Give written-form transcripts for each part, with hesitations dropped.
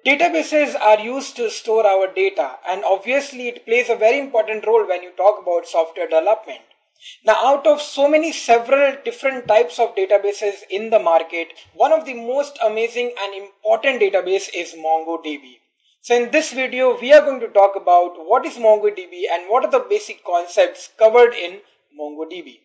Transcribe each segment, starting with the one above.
Databases are used to store our data, and obviously it plays a very important role when you talk about software development. Now, out of several different types of databases in the market, one of the most amazing and important database is MongoDB. So in this video, we are going to talk about what is MongoDB and what are the basic concepts covered in MongoDB.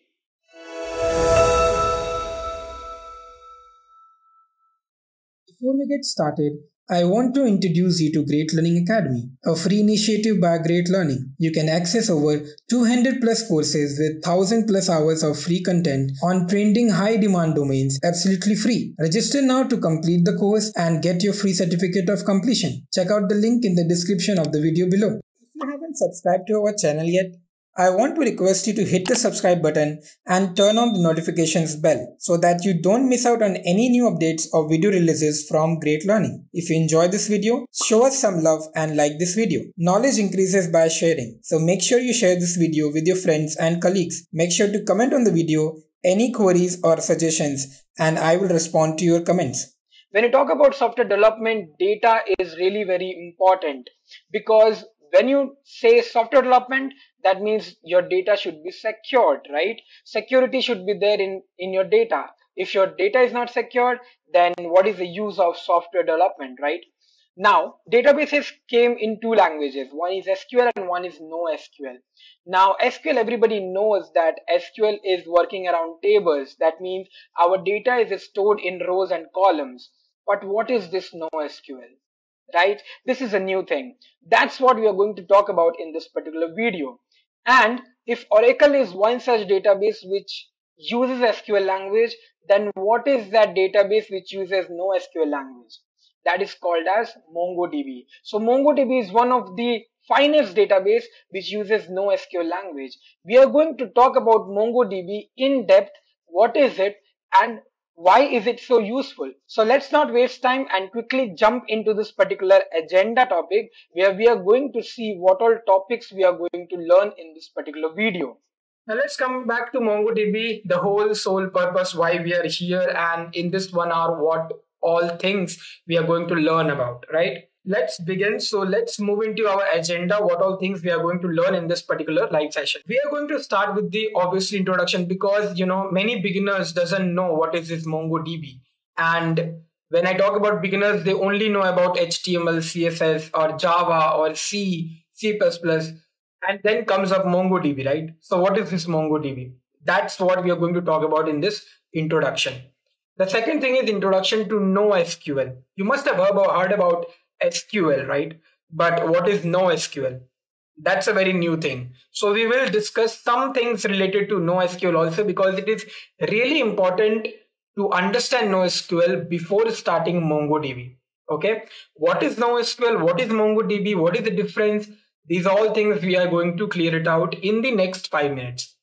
Before we get started, I want to introduce you to Great Learning Academy, a free initiative by Great Learning. You can access over 200 plus courses with 1000 plus hours of free content on trending high demand domains absolutely free. Register now to complete the course and get your free certificate of completion. Check out the link in the description of the video below. If you haven't subscribed to our channel yet, I want to request you to hit the subscribe button and turn on the notifications bell so that you don't miss out on any new updates or video releases from Great Learning. If you enjoyed this video, show us some love and like this video. Knowledge increases by sharing, so make sure you share this video with your friends and colleagues. Make sure to comment on the video, any queries or suggestions, and I will respond to your comments. When you talk about software development, data is really very important because when you say software development, that means your data should be secured, right? Security should be there in your data. If your data is not secured, then what is the use of software development, right? Now, databases came in two languages. One is SQL and one is NoSQL. Now, SQL, everybody knows that SQL is working around tables. That means our data is stored in rows and columns. But what is this NoSQL? Right? This is a new thing. That's what we are going to talk about in this particular video. And if Oracle is one such database which uses SQL language, then what is that database which uses NoSQL language? That is called as MongoDB. So MongoDB is one of the finest database which uses NoSQL language. We are going to talk about MongoDB in depth. What is it and why is it so useful? So let's not waste time and quickly jump into this particular agenda topic where we are going to see what all topics we are going to learn in this particular video. Now let's come back to MongoDB, the whole sole purpose why we are here, and in this 1 hour what all things we are going to learn about, right? Let's begin. So let's move into our agenda, what all things we are going to learn in this particular live session. We are going to start with the obviously introduction because, many beginners doesn't know what is this MongoDB. And when I talk about beginners, they only know about HTML, CSS or Java or C, C++. And then comes up MongoDB, right? So what is this MongoDB? That's what we are going to talk about in this introduction. The second thing is introduction to NoSQL. You must have heard about SQL, right? But what is NoSQL? That's a very new thing. So we will discuss some things related to NoSQL also because it is really important to understand NoSQL before starting MongoDB. Okay? What is NoSQL? What is MongoDB? What is the difference? These are all things we are going to clear it out in the next 5 minutes.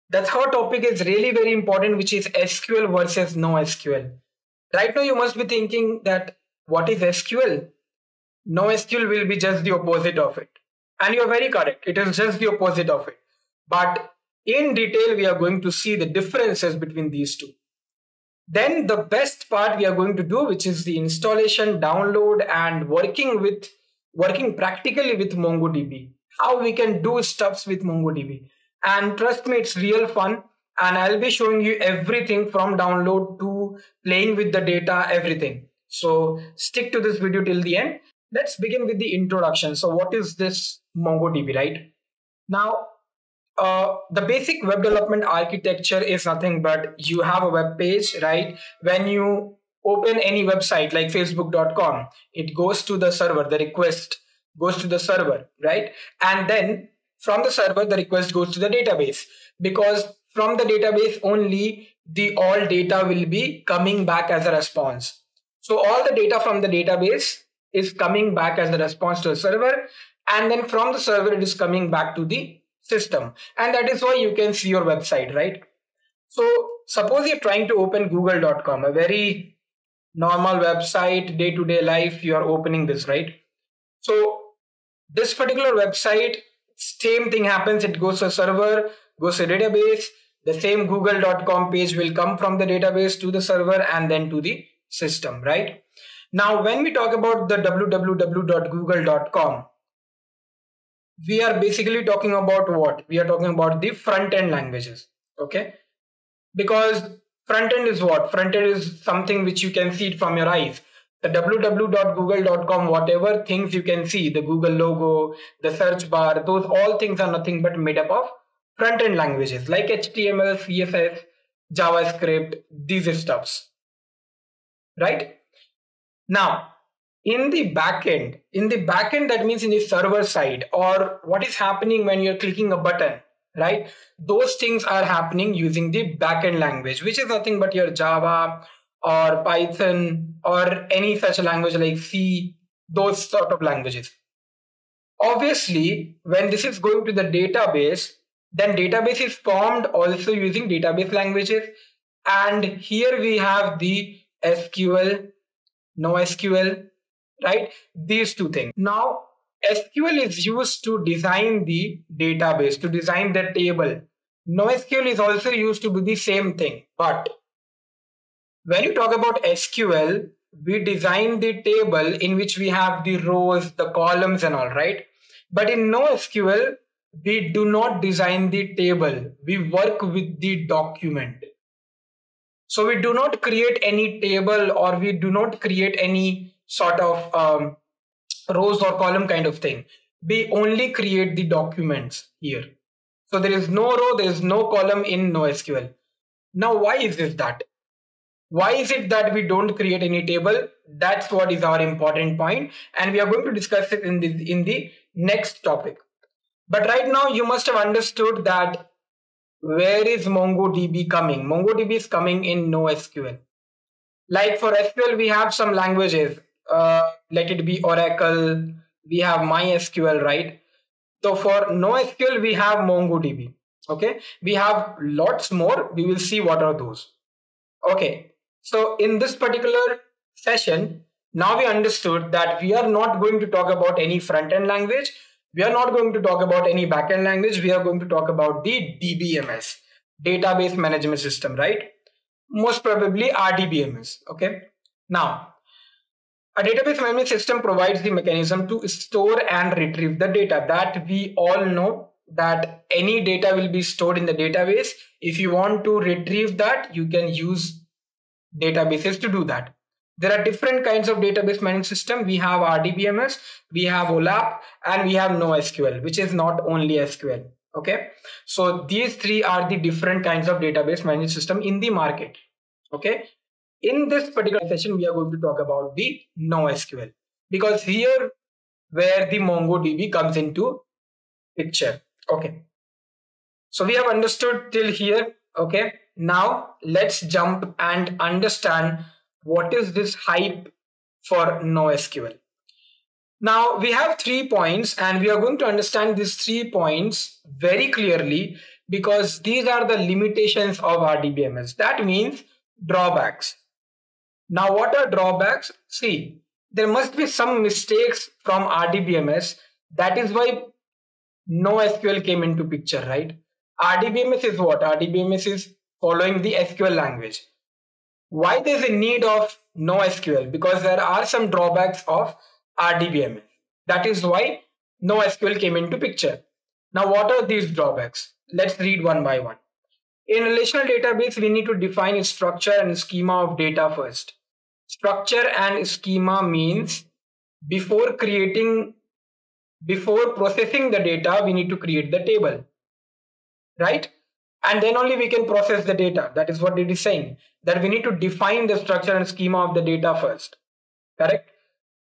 The third topic is really very important, which is SQL versus NoSQL. Right now you must be thinking that what is SQL? NoSQL will be just the opposite of it. And you are very correct. It is just the opposite of it. But in detail, we are going to see the differences between these two. Then the best part we are going to do, which is the installation, download, and working practically with MongoDB. How we can do stuffs with MongoDB. And trust me, it's real fun. And I'll be showing you everything from download to playing with the data, everything. So stick to this video till the end. Let's begin with the introduction. So what is this MongoDB, right? Now, the basic web development architecture is nothing but you have a web page, right? When you open any website like facebook.com, it goes to the server, the request goes to the server, right? And then from the server, the request goes to the database because from the database only all data will be coming back as a response. So all the data from the database is coming back as a response to the server, and then from the server it is coming back to the system, and that is why you can see your website, right? So suppose you're trying to open google.com, a very normal website, day-to-day life, you are opening this, right? So this particular website, same thing happens. It goes to a server, goes to a database. The same google.com page will come from the database to the server and then to the system, right? Now, when we talk about the www.google.com, we are basically talking about what? We are talking about the front end languages. Okay. Because front end is what? Front end is something which you can see it from your eyes. The www.google.com, whatever things you can see, the Google logo, the search bar, those all things are nothing but made up of front end languages like HTML, CSS, JavaScript, these stuffs. Right? Now, in the backend, that means in the server side, or what is happening when you're clicking a button, right? Those things are happening using the backend language, which is nothing but your Java or Python or any such language like C, those sort of languages. Obviously, when this is going to the database, then database is formed also using database languages. And here we have the SQL, NoSQL, right? These two things. Now, SQL is used to design the database, to design the table. NoSQL is also used to do the same thing. But when you talk about SQL, we design the table in which we have the rows, the columns and all, right? But in NoSQL, we do not design the table. We work with the document. So we do not create any table, or we do not create any sort of rows or column kind of thing. We only create the documents here. So there is no row, there is no column in NoSQL. Now, why is this that? Why is it that we don't create any table? That's what is our important point, and we are going to discuss it in the next topic. But right now, you must have understood that where is MongoDB coming? MongoDB is coming in NoSQL. Like for SQL, we have some languages. Let it be Oracle. We have MySQL, right? So for NoSQL, we have MongoDB. Okay. We have lots more. We will see what are those. Okay. So in this particular session, now we understood that we are not going to talk about any front-end language. We are not going to talk about any backend language. We are going to talk about the DBMS, database management system, right? Most probably RDBMS. Okay. Now, a database management system provides the mechanism to store and retrieve the data. That we all know that any data will be stored in the database. If you want to retrieve that, you can use databases to do that. There are different kinds of database management system. We have RDBMS, we have OLAP, and we have NoSQL, which is not only SQL. Okay. So these three are the different kinds of database management system in the market. Okay. In this particular session, we are going to talk about the NoSQL, because here where the MongoDB comes into picture. Okay. So we have understood till here. Okay. Now let's jump and understand what is this hype for NoSQL. Now we have 3 points, and we are going to understand these 3 points very clearly, because these are the limitations of RDBMS. That means drawbacks. Now what are drawbacks? See, there must be some mistakes from RDBMS. That is why NoSQL came into picture, right? RDBMS is what? RDBMS is following the SQL language. Why there is a need of NoSQL? Because there are some drawbacks of RDBMS. That is why NoSQL came into picture. Now, what are these drawbacks? Let's read one by one. In relational database, we need to define its structure and schema of data first. Structure and schema means before processing the data, we need to create the table, right? And then only we can process the data. That is what it is saying, that we need to define the structure and schema of the data first. Correct?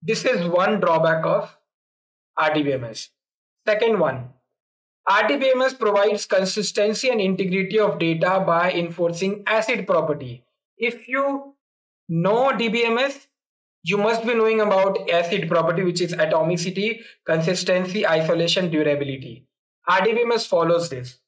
This is one drawback of RDBMS. Second one, RDBMS provides consistency and integrity of data by enforcing ACID property. If you know DBMS, you must be knowing about ACID property, which is atomicity, consistency, isolation, durability. RDBMS follows this.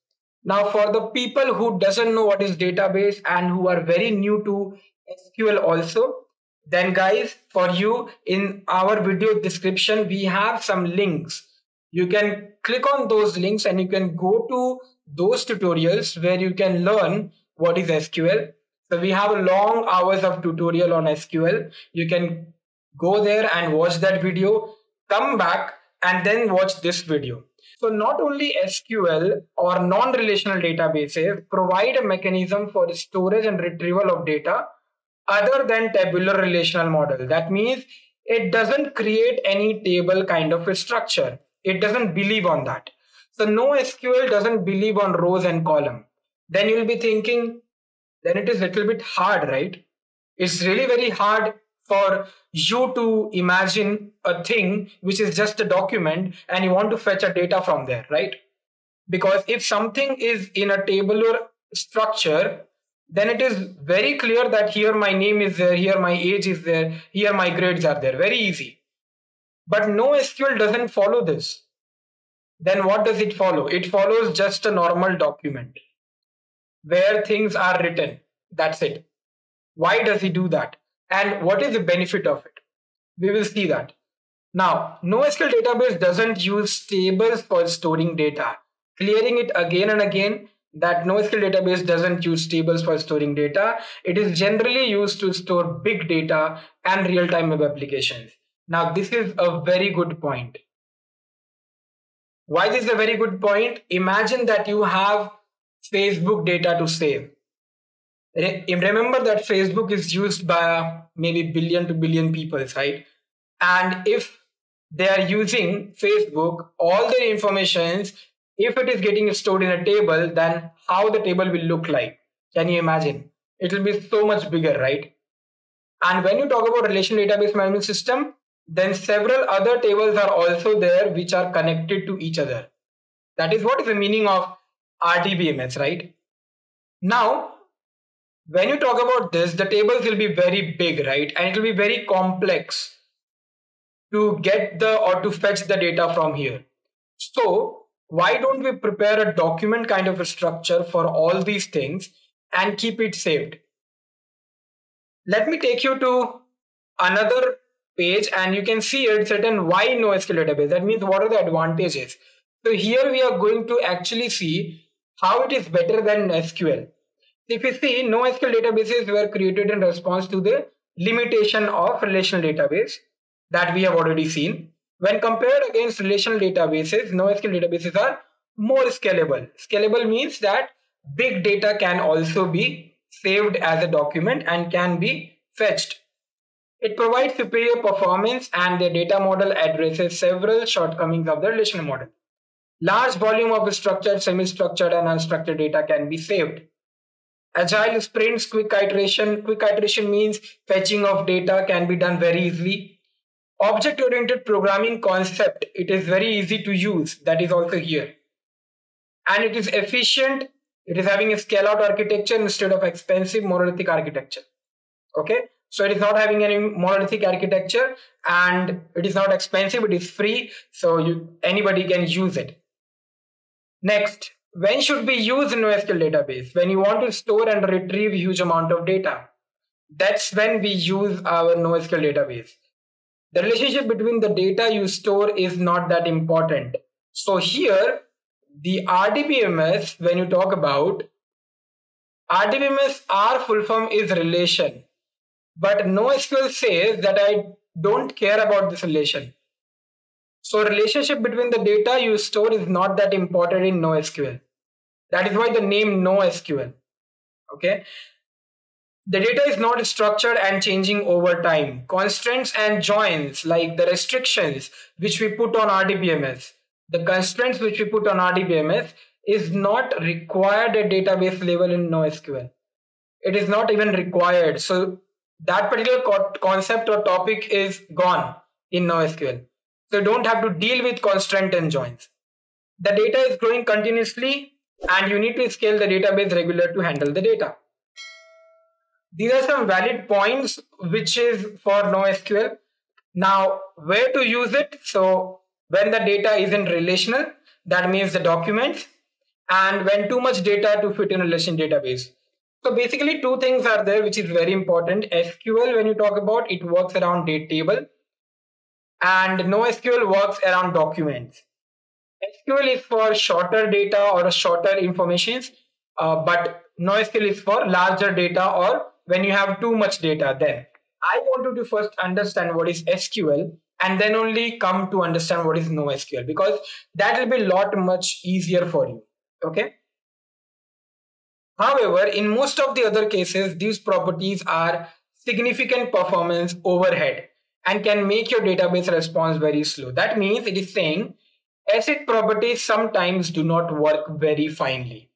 Now, for the people who doesn't know what is database and who are very new to SQL also, then guys, for you in our video description, we have some links. You can click on those links and you can go to those tutorials where you can learn what is SQL. So we have long hours of tutorial on SQL. You can Go there and watch that video, come back and then watch this video. So not only SQL or non-relational databases provide a mechanism for the storage and retrieval of data other than tabular relational model. That means it doesn't create any table kind of a structure. It doesn't believe on that. So NoSQL doesn't believe on rows and column. Then you'll be thinking, then it is a little bit hard, right? It's really very hard for you to imagine a thing which is just a document and you want to fetch a data from there, right? Because if something is in a tabular structure, then it is very clear that here my name is there, here my age is there, here my grades are there. Very easy. But NoSQL doesn't follow this. Then what does it follow? It follows just a normal document where things are written. That's it. Why does he do that? And what is the benefit of it? We will see that. Now, NoSQL database doesn't use tables for storing data. Clearing it again and again that NoSQL database doesn't use tables for storing data. It is generally used to store big data and real-time web applications. Now, this is a very good point. Why this is a very good point? Imagine that you have Facebook data to save. Remember that Facebook is used by maybe billion to billion people, right? And if they are using Facebook, all their informations, if it is getting stored in a table, then how the table will look like? Can you imagine? It will be so much bigger, right? And when you talk about relational database management system, then several other tables are also there which are connected to each other. That is what is the meaning of RDBMS, right? Now, when you talk about this, the tables will be very big, right? And it will be very complex to get or to fetch the data from here. So why don't we prepare a document kind of a structure for all these things and keep it saved? Let me take you to another page and you can see it's written why NoSQL database. That means what are the advantages? So here we are going to actually see how it is better than SQL. If you see, NoSQL databases were created in response to the limitation of relational database that we have already seen. When compared against relational databases, NoSQL databases are more scalable. Scalable means that big data can also be saved as a document and can be fetched. It provides superior performance and the data model addresses several shortcomings of the relational model. Large volume of structured, semi-structured and unstructured data can be saved. Agile sprints, quick iteration. Quick iteration means fetching of data can be done very easily. Object-oriented programming concept, it is very easy to use. That is also here. And it is efficient. It is having a scale-out architecture instead of expensive monolithic architecture. Okay. So it is not having any monolithic architecture and it is not expensive. It is free. So anybody can use it. Next. When should we use NoSQL database? When you want to store and retrieve huge amount of data. That's when we use our NoSQL database. The relationship between the data you store is not that important. So here, the RDBMS, when you talk about, RDBMS, R full form is relation. But NoSQL says that I don't care about this relation. So relationship between the data you store is not that important in NoSQL. That is why the name NoSQL. Okay. The data is not structured and changing over time. Constraints and joins, like the restrictions which we put on RDBMS, the constraints which we put on RDBMS is not required at database level in NoSQL. It is not even required. So that particular concept or topic is gone in NoSQL. So you don't have to deal with constraint and joins. The data is growing continuously and you need to scale the database regularly to handle the data. These are some valid points which is for NoSQL. Now, where to use it? So when the data isn't relational, that means the documents, and when too much data to fit in a relation database. So basically two things are there which is very important. SQL, when you talk about, it works around date table, and NoSQL works around documents. SQL is for shorter data or shorter informations, but NoSQL is for larger data or when you have too much data then. I want you to first understand what is SQL and then only come to understand what is NoSQL, because that will be a lot much easier for you. Okay. However, in most of the other cases, these properties are significant performance overhead and can make your database response very slow. That means it is saying ACID properties sometimes do not work very finely.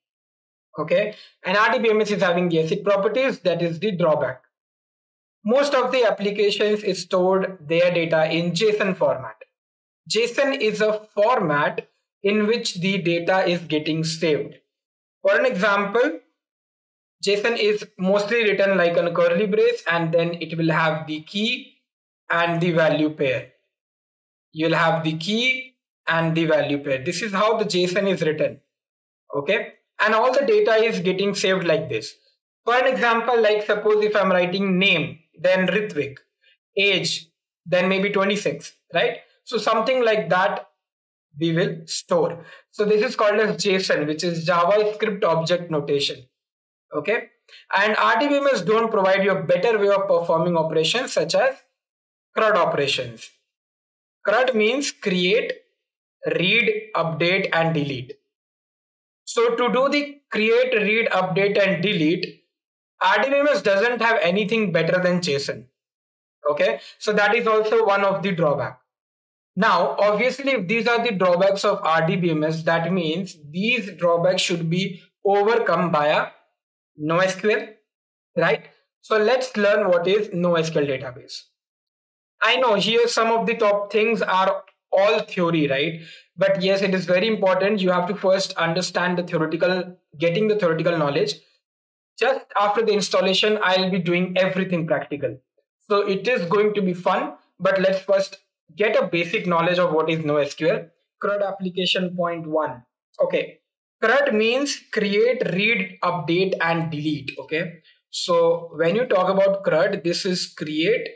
Okay, and RDBMS is having the ACID properties, that is the drawback. Most of the applications is stored their data in JSON format. JSON is a format in which the data is getting saved. For an example, JSON is mostly written like a curly brace, and then it will have the key and the value pair. You'll have the key and the value pair. This is how the JSON is written. Okay, and all the data is getting saved like this. For an example, like suppose if I'm writing name, then Ritvik, age, then maybe 26, right? So something like that we will store. So this is called as JSON, which is JavaScript Object Notation. Okay, and RDBMS don't provide you a better way of performing operations such as CRUD operations. CRUD means create, read, update, and delete. So to do the create, read, update, and delete, RDBMS doesn't have anything better than JSON. Okay, so that is also one of the drawback. Now, obviously, if these are the drawbacks of RDBMS, that means these drawbacks should be overcome by a NoSQL, right? So let's learn what is NoSQL database. I know here some of the top things are all theory, right? But yes, it is very important. You have to first understand the theoretical, getting the theoretical knowledge. Just after the installation, I'll be doing everything practical. So it is going to be fun, but let's first get a basic knowledge of what is NoSQL. CRUD application point 1. Okay. CRUD means create, read, update, and delete. Okay. So when you talk about CRUD, this is create,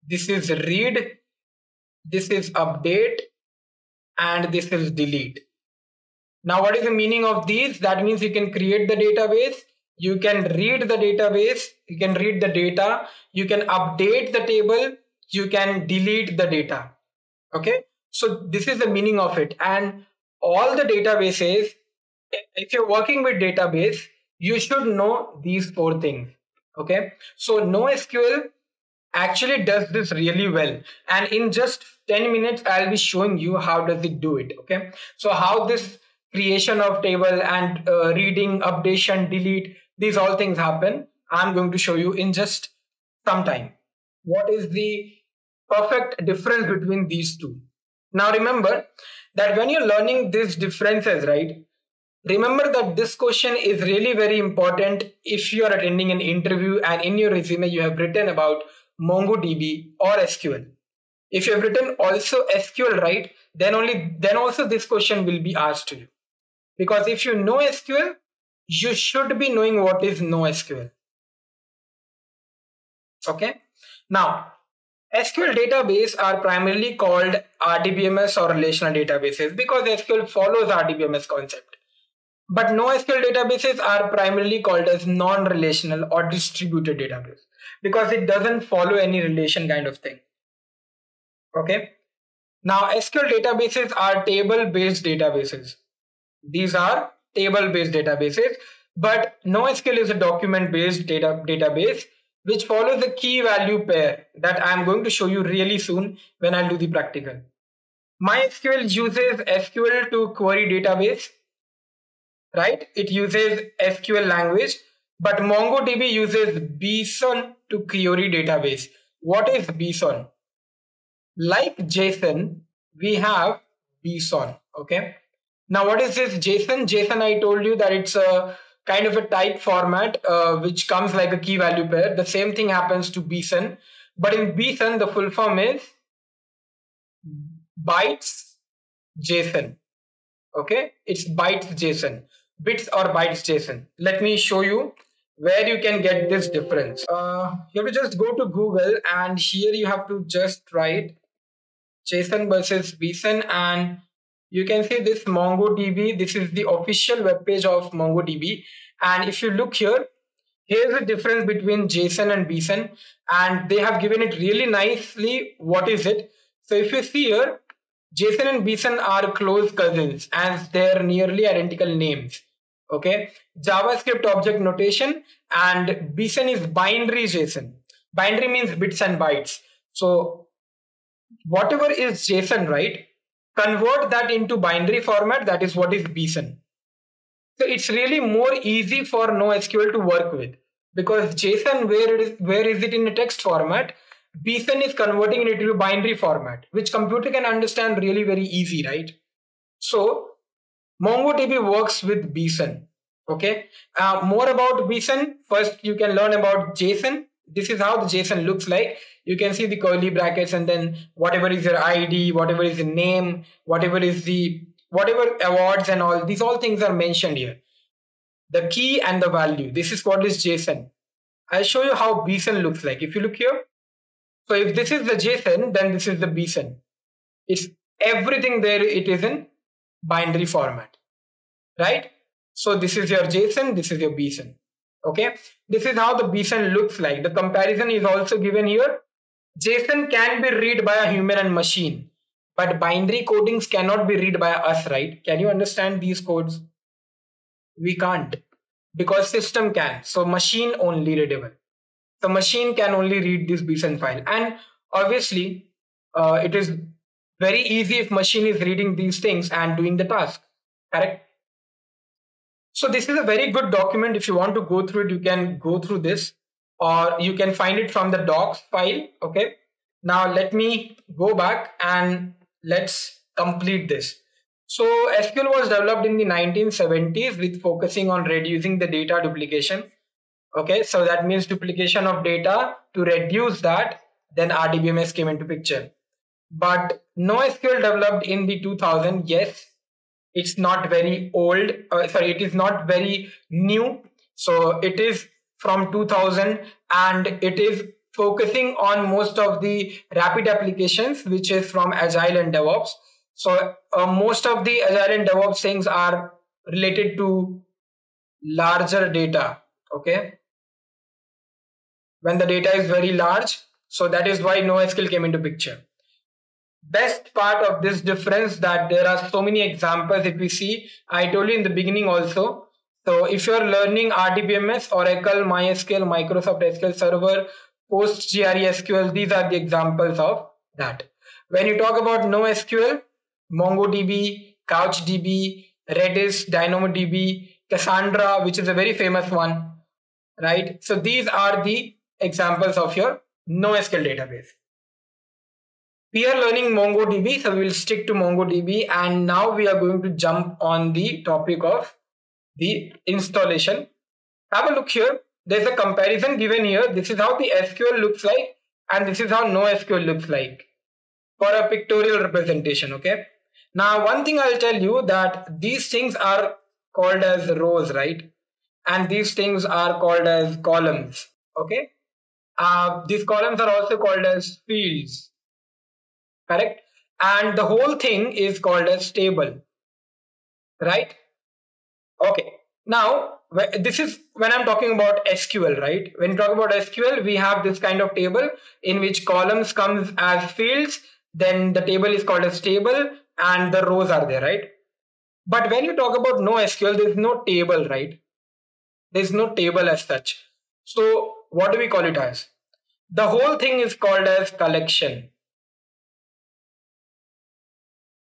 this is read, this is update, and this is delete. Now, what is the meaning of these? That means you can create the database, you can read the database, you can read the data, you can update the table, you can delete the data. Okay, so this is the meaning of it. And all the databases, if you're working with database, you should know these 4 things. Okay, so NoSQL actually does this really well, and in just 10 minutes I'll be showing you how does it do it. Okay, so how this creation of table and reading, updation, delete, these all things happen, I'm going to show you in just some time. What is the perfect difference between these two? Now remember that when you're learning these differences, right, remember that this question is really very important if you are attending an interview and in your resume you have written about MongoDB or SQL. If you have written also SQL, right, then also this question will be asked to you. Because if you know SQL, you should be knowing what is NoSQL. Okay. Now, SQL database are primarily called RDBMS or relational databases because SQL follows RDBMS concept. But NoSQL databases are primarily called as non-relational or distributed database because it doesn't follow any relation kind of thing. Okay. Now, SQL databases are table-based databases. These are table-based databases, but NoSQL is a document-based database which follows the key value pair that I'm going to show you really soon when I'll do the practical. MySQL uses SQL to query database, right? It uses SQL language, but MongoDB uses BSON to query database. What is BSON? Like JSON, we have BSON. Okay. Now, what is this JSON? JSON, I told you that it's a kind of a type format which comes like a key value pair. The same thing happens to BSON, but in BSON, the full form is bytes JSON. Okay, it's bytes JSON, bits or bytes JSON. Let me show you where you can get this difference. You have to just go to Google, and here you have to just write JSON versus BSON, and you can see this MongoDB. This is the official web page of MongoDB. And if you look here here's the difference between JSON and BSON, and they have given it really nicely. What is it? So if you see here, JSON and BSON are close cousins as they're nearly identical names. Okay, JavaScript object notation, and BSON is binary JSON. Binary means bits and bytes. So whatever is JSON, right? Convert that into binary format. That is what is BSON. So it's really more easy for NoSQL to work with, because JSON, where is it in a text format? BSON is converting it into binary format, which computer can understand really very easy, right? So MongoDB works with BSON. Okay. More about BSON. First, you can learn about JSON. This is how the JSON looks like. You can see the curly brackets, and then whatever is your ID, whatever is the name, whatever awards and all, these all things are mentioned here. The key and the value. This is what is JSON. I'll show you how BSON looks like. If you look here, so if this is the JSON, then this is the BSON. It's everything there. It is in binary format, right? So this is your JSON. This is your BSON. Okay. This is how the BSON looks like. The comparison is also given here. JSON can be read by a human and machine, but binary codings cannot be read by us, right? Can you understand these codes? We can't, because system can. So machine only readable. The machine can only read this BSON file. And obviously, it is very easy if machine is reading these things and doing the task, correct? So this is a very good document. If you want to go through it, you can go through this, or you can find it from the docs file. Okay. Now let me go back and let's complete this. So SQL was developed in the 1970s with focusing on reducing the data duplication. Okay, so that means duplication of data. To reduce that, then RDBMS came into picture. But NoSQL developed in the 2000s. Yes, it's not very old. It is not very new. So it is from 2000, and it is focusing on most of the rapid applications, which is from agile and DevOps. So most of the agile and DevOps things are related to larger data. Okay, when the data is very large, so that is why NoSQL came into picture. Best part of this difference that there are so many examples. If we see, I told you in the beginning also. So if you are learning RDBMS, Oracle, MySQL, Microsoft SQL Server, PostgreSQL, these are the examples of that. When you talk about NoSQL, MongoDB, CouchDB, Redis, DynamoDB, Cassandra, which is a very famous one, right? So these are the examples of your NoSQL database. We are learning MongoDB, so we will stick to MongoDB, and now we are going to jump on the topic of the installation. Have a look here. There's a comparison given here. This is how the SQL looks like, and this is how NoSQL looks like for a pictorial representation. Okay. Now, one thing I'll tell you, that these things are called as rows, right? And these things are called as columns. Okay. These columns are also called as fields. Correct? And the whole thing is called as table, right? Okay. Now, this is when I'm talking about SQL, right? When you talk about SQL, we have this kind of table in which columns comes as fields, then the table is called as table, and the rows are there, right? But when you talk about NoSQL, there's no table, right? There's no table as such. So what do we call it as? The whole thing is called as collection.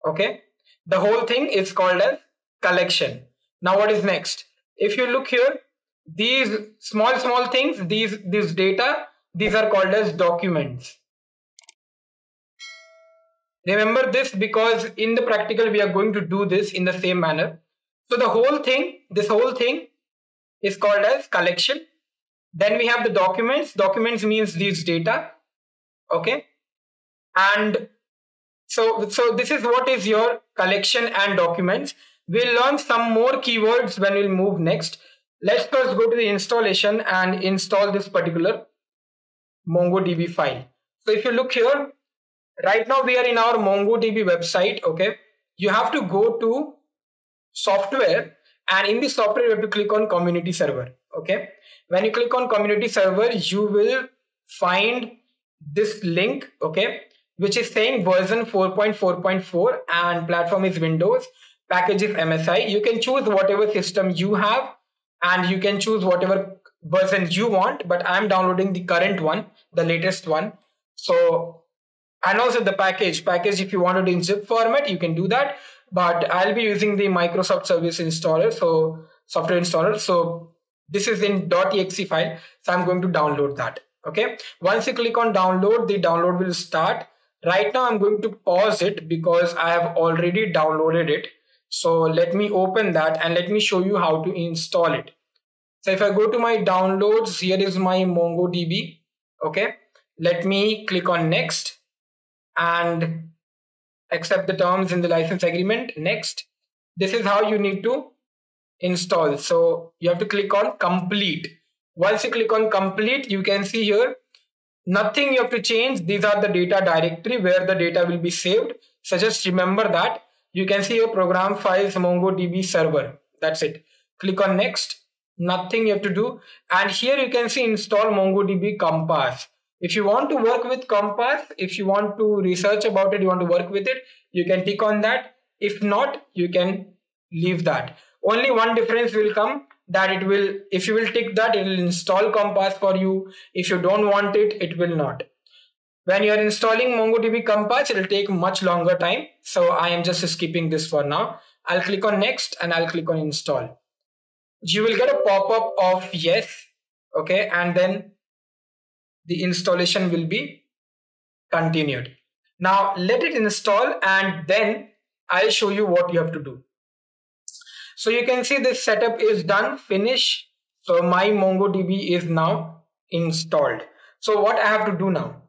Okay, the whole thing is called as collection. Now what is next? If you look here, these small things, these data, these are called as documents. Remember this, because in the practical we are going to do this in the same manner. So the whole thing, this whole thing is called as collection. Then we have the documents. Documents means these data. Okay, and so this is what is your collection and documents. We'll learn some more keywords when we'll move next. Let's first go to the installation and install this particular MongoDB file. So if you look here, right now we are in our MongoDB website. Okay, you have to go to software, and in the software you have to click on community server. Okay, when you click on community server, you will find this link, okay, which is saying version 4.4.4 and platform is Windows, package is MSI. You can choose whatever system you have and you can choose whatever version you want, but I'm downloading the current one, the latest one. So, and also the package, if you want it in zip format, you can do that, but I'll be using the Microsoft Service Installer, so software installer. So this is in .exe file, so I'm going to download that. Okay, once you click on download, the download will start. Right now I'm going to pause it because I have already downloaded it. So let me open that and let me show you how to install it. So if I go to my downloads, here is my MongoDB. Okay, let me click on next and accept the terms in the license agreement. Next, this is how you need to install. So you have to click on complete. Once you click on complete, you can see here nothing you have to change. These are the data directory where the data will be saved. So just remember that. You can see your program files MongoDB server. That's it. Click on next. Nothing you have to do. And here you can see install MongoDB Compass. If you want to work with Compass, if you want to research about it, you want to work with it, you can tick on that. If not, you can leave that. Only one difference will come, that it will, if you will tick that, it will install Compass for you. If you don't want it, it will not. When you are installing MongoDB Compass, it will take much longer time. So I am just skipping this for now. I'll click on next and I'll click on install. You will get a pop-up of yes. Okay, and then the installation will be continued. Now let it install and then I'll show you what you have to do. So you can see this setup is done, finish. So my MongoDB is now installed. So what I have to do now?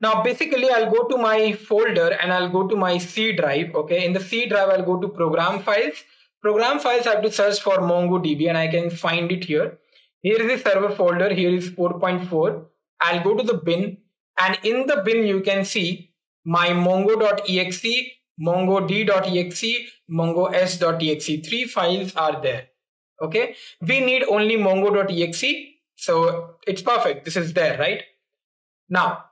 Now basically I'll go to my folder and I'll go to my C drive. Okay, in the C drive I'll go to program files. Program files I have to search for MongoDB and I can find it here. Here is the server folder, here is 4.4. I'll go to the bin and in the bin you can see my mongo.exe, mongod.exe, mongos.exe. 3 files are there. Okay, we need only mongo.exe, so it's perfect. This is there, right? Now,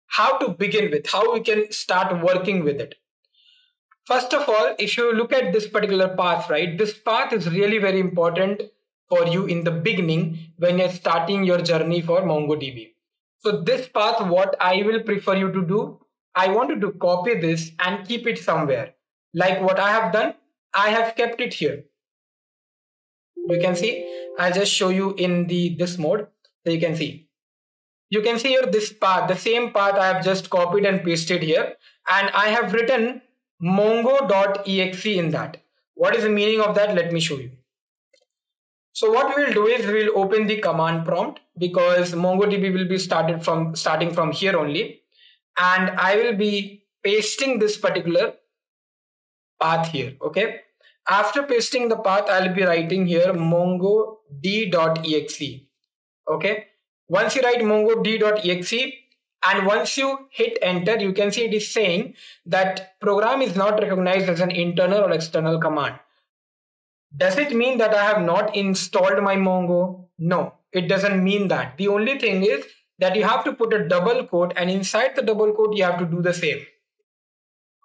how to begin with, how we can start working with it. First of all, if you look at this particular path, right, this path is really very important for you in the beginning when you're starting your journey for MongoDB. So this path, what I will prefer you to do, I want you to copy this and keep it somewhere. Like what I have done, I have kept it here. You can see, I'll just show you in this mode. So you can see here this path, the same path I have just copied and pasted here, and I have written mongo.exe in that. What is the meaning of that? Let me show you. So what we will do is we will open the command prompt because MongoDB will be starting from here only, and I will be pasting this particular path here. Okay, after pasting the path, I'll be writing here mongod.exe. Okay, once you write mongod.exe and once you hit enter, you can see it is saying that program is not recognized as an internal or external command. Does it mean that I have not installed my Mongo? No, it doesn't mean that. The only thing is that you have to put a double quote and inside the double quote you have to do the same.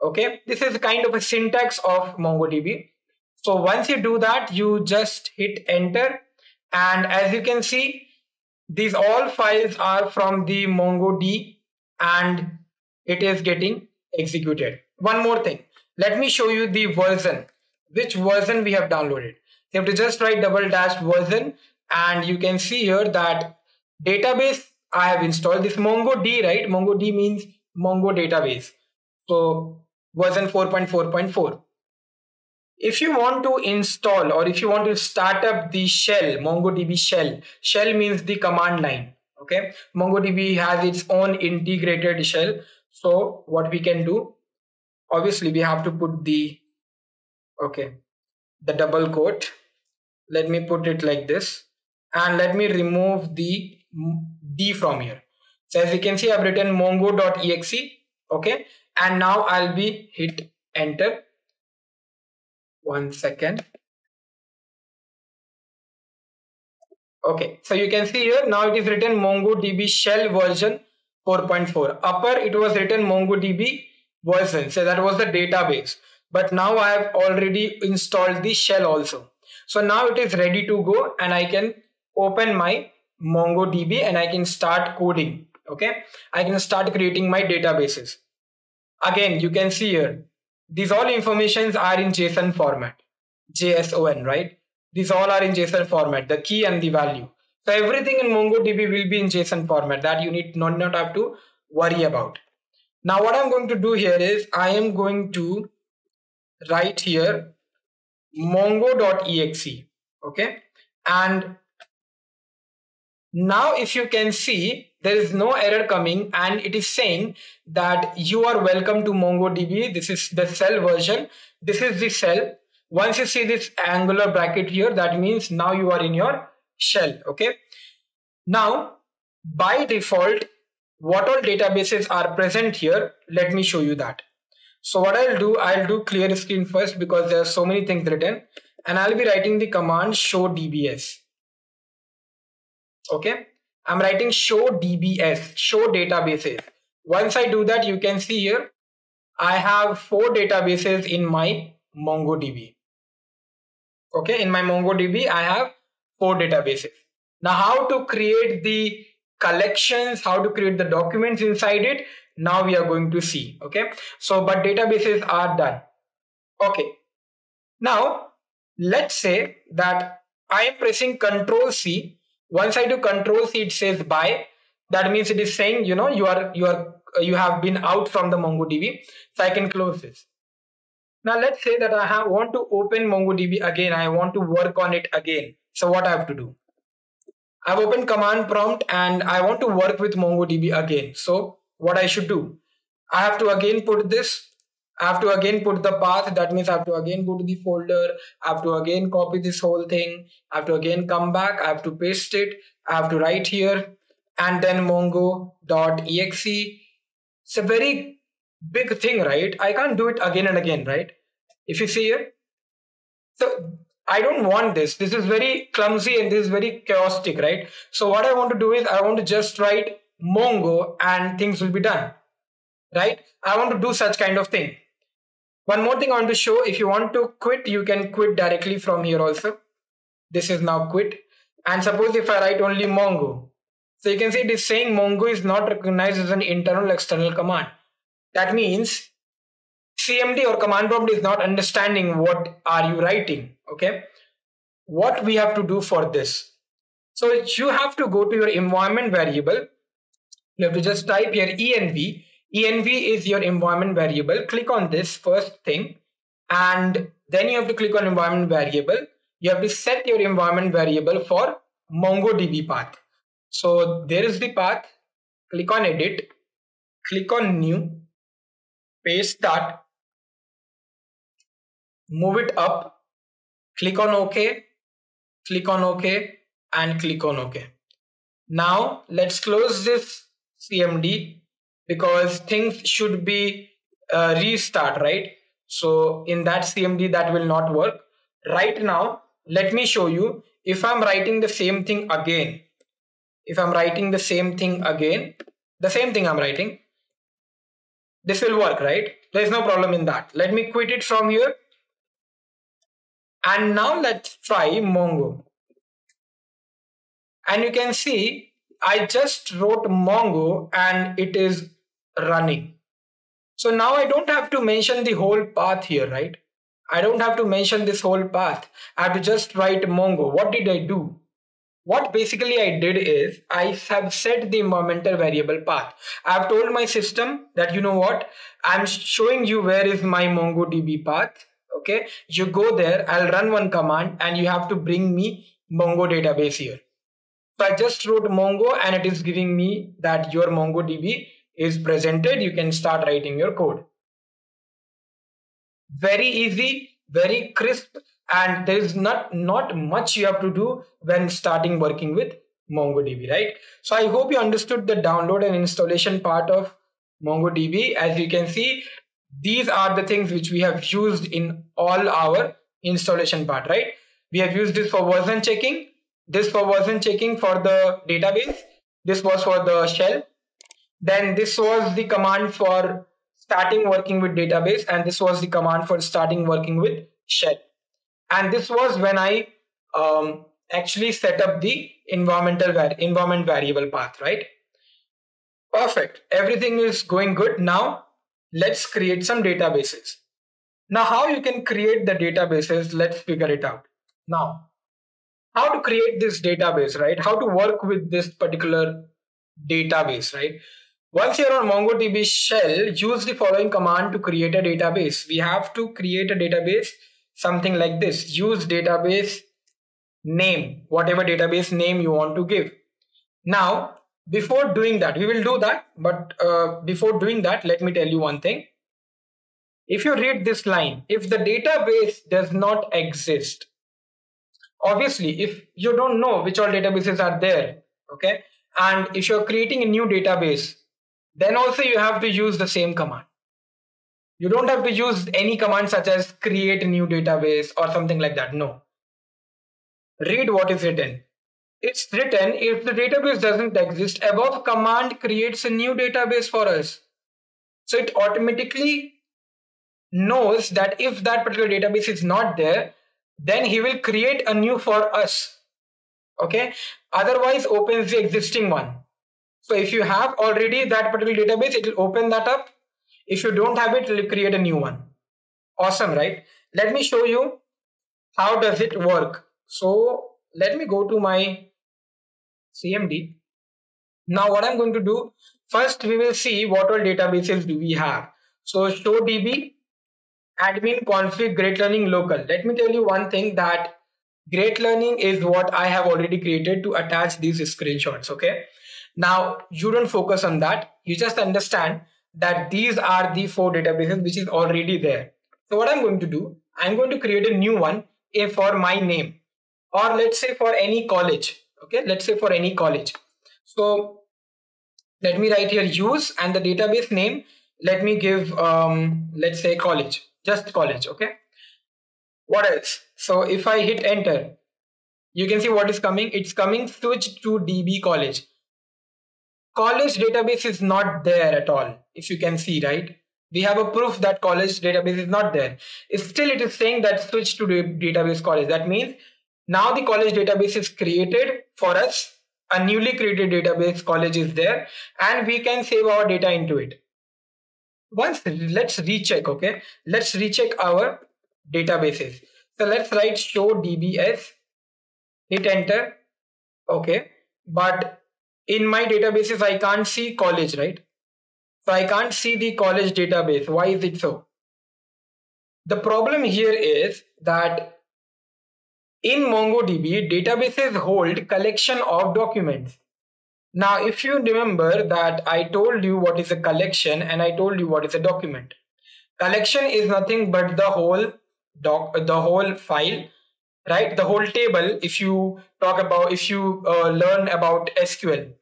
Okay, this is kind of a syntax of MongoDB. So once you do that, you just hit enter, and as you can see, these all files are from the MongoD and it is getting executed. One more thing, let me show you the version, which version we have downloaded. You have to just write /version and you can see here that database I have installed this MongoD, right? MongoD means Mongo database. So version 4.4.4. If you want to install or if you want to start up the shell, MongoDB shell means the command line. Okay, MongoDB has its own integrated shell. So what we can do, obviously we have to put the double quote. Let me put it like this and let me remove the D from here. So as you can see, I've written mongo.exe. Okay, and now I'll be hit enter. 1 second. Okay, so you can see here now it is written MongoDB shell version 4.4. Upper it was written MongoDB version, so that was the database. But now I have already installed the shell also. So now it is ready to go and I can open my MongoDB and I can start coding. Okay, I can start creating my databases. Again, you can see here, these all informations are in JSON format, JSON, right? These all are in JSON format, the key and the value. So everything in MongoDB will be in JSON format that you need not have to worry about. Now what I'm going to do here is I am going to write here mongo.exe. Okay, and now if you can see, there is no error coming and it is saying that you are welcome to MongoDB. This is the cell version. This is the cell. Once you see this angular bracket here, that means now you are in your shell. Okay. Now, by default, what all databases are present here, let me show you that. So what I'll do clear screen first because there are so many things written, and I'll be writing the command show dbs. Okay, I'm writing show dbs, show databases. Once I do that, you can see here, I have 4 databases in my MongoDB. Okay, in my MongoDB, I have 4 databases. Now, how to create the collections, how to create the documents inside it, now we are going to see. Okay, so but databases are done. Okay, now let's say that I am pressing Control C. Once I do Control C, it says bye. That means it is saying, you know, you have been out from the MongoDB. So I can close this. Now let's say that I want to open MongoDB again. I want to work on it again. So what I have to do? I've opened command prompt and I want to work with MongoDB again. So what I should do? I have to again put this. I have to again put the path. That means I have to again go to the folder. I have to again copy this whole thing. I have to again come back. I have to paste it. I have to write here and then mongo.exe. It's a very big thing, right? I can't do it again and again, right? If you see here. So I don't want this. This is very clumsy and this is very chaotic, right? So what I want to do is I want to just write Mongo and things will be done, right? I want to do such kind of thing. One more thing I want to show, if you want to quit, you can quit directly from here also. This is now quit. And suppose if I write only Mongo. So you can see it is saying Mongo is not recognized as an internal external command. That means CMD or command prompt is not understanding what are you writing. Okay. What we have to do for this? So you have to go to your environment variable. You have to just type here env. Env is your environment variable. Click on this first thing and then you have to click on environment variable. You have to set your environment variable for MongoDB path. So there is the path. Click on edit. Click on new. Paste that. Move it up. Click on OK. Click on OK and click on OK. Now let's close this CMD because things should be restart, right? So in that CMD that will not work. Right now, let me show you if I'm writing the same thing again. If I'm writing the same thing again, the same thing I'm writing, this will work, right? There's no problem in that. Let me quit it from here. And now let's try Mongo. And you can see I just wrote Mongo and it is running. So now I don't have to mention the whole path here, right? I don't have to mention this whole path. I have to just write Mongo. What did I do? What basically I did is I have set the environmental variable path. I have told my system that, you know what, I'm showing you where is my MongoDB path. Okay, you go there, I'll run one command and you have to bring me Mongo database here. So I just wrote Mongo and it is giving me that your MongoDB is presented. You can start writing your code. Very easy, very crisp, and there is not much you have to do when starting working with MongoDB, right? So I hope you understood the download and installation part of MongoDB. As you can see, these are the things which we have used in all our installation part, right? We have used this for version checking. This for version checking for the database. This was for the shell. Then this was the command for starting working with database, and this was the command for starting working with shell. And this was when I actually set up the environment variable path, right? Perfect. Everything is going good. Now let's create some databases. Now how you can create the databases, let's figure it out. Now, how to create this database, right? How to work with this particular database, right? Once you're on MongoDB shell, use the following command to create a database. We have to create a database, something like this. Use database name, whatever database name you want to give. Now, before doing that, we will do that. But before doing that, let me tell you one thing. If you read this line, if the database does not exist, obviously, if you don't know which all databases are there, okay, and if you're creating a new database, then also you have to use the same command. You don't have to use any command such as create a new database or something like that. No. Read what is written. It's written, if the database doesn't exist, above command creates a new database for us. So it automatically knows that if that particular database is not there, then he will create a new for us. Okay. Otherwise opens the existing one. So if you have already that particular database, it will open that up. If you don't have it, it will create a new one. Awesome, right? Let me show you how does it work. So let me go to my CMD. Now what I'm going to do, first we will see what all databases do we have. So show DB, admin config great learning local. Let me tell you one thing, that great learning is what I have already created to attach these screenshots. Okay. Now you don't focus on that. You just understand that these are the 4 databases which is already there. So what I'm going to do, I'm going to create a new one for my name, or let's say for any college. Okay. Let's say for any college. So let me write here use, and the database name, let me give, let's say college, just college. Okay. What else? So if I hit enter, you can see what is coming. It's coming switch to DB college. College database is not there at all. If you can see, right? We have a proof that college database is not there. Still, it is saying that switch to database college. That means now the college database is created for us. A newly created database college is there, and we can save our data into it. Once, let's recheck. Okay, let's recheck our databases. So let's write show DBS, hit enter. Okay, but in my databases I can't see college, right? So I can't see the college database. Why is it so? The problem here is that in MongoDB, databases hold collection of documents. Now, if you remember that I told you what is a collection and I told you what is a document. Collection is nothing but the whole file, right? The whole table. If you learn about SQL,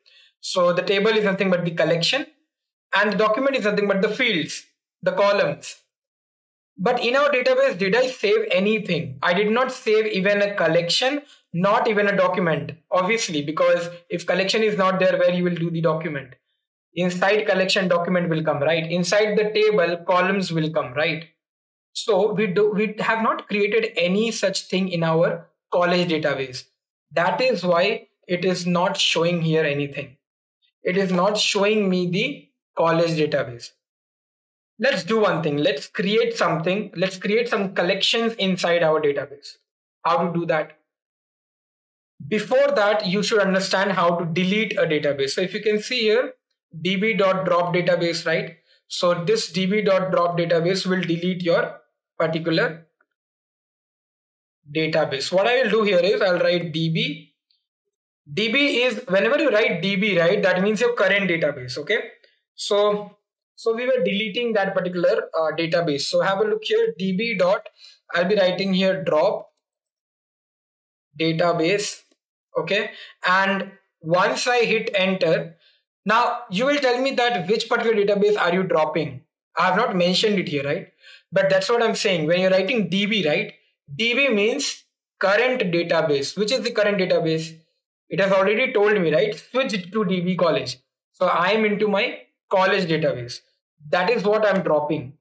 so the table is nothing but the collection, and the document is nothing but the fields, the columns. But in our database, did I save anything? I did not save even a collection, not even a document, obviously, because if collection is not there, where you will do the document? Inside collection, document will come, right? Inside the table, columns will come, right? So we have not created any such thing in our college database. That is why it is not showing here anything. It is not showing me the college database. Let's do one thing. Let's create something. Let's create some collections inside our database. How to do that? Before that, you should understand how to delete a database. So if you can see here, db.drop database, right? So this db.drop database will delete your particular database. What I will do here is I'll write db. db is, whenever you write db, right, that means your current database. Okay. So we were deleting that particular database. So have a look here, db dot, I'll be writing here drop database. Okay. And once I hit enter, now you will tell me that which particular database are you dropping? I have not mentioned it here, right? But that's what I'm saying. When you're writing db, right? db means current database. Which is the current database? It has already told me, right? Switch it to DB college. So I'm into my college database. That is what I'm dropping.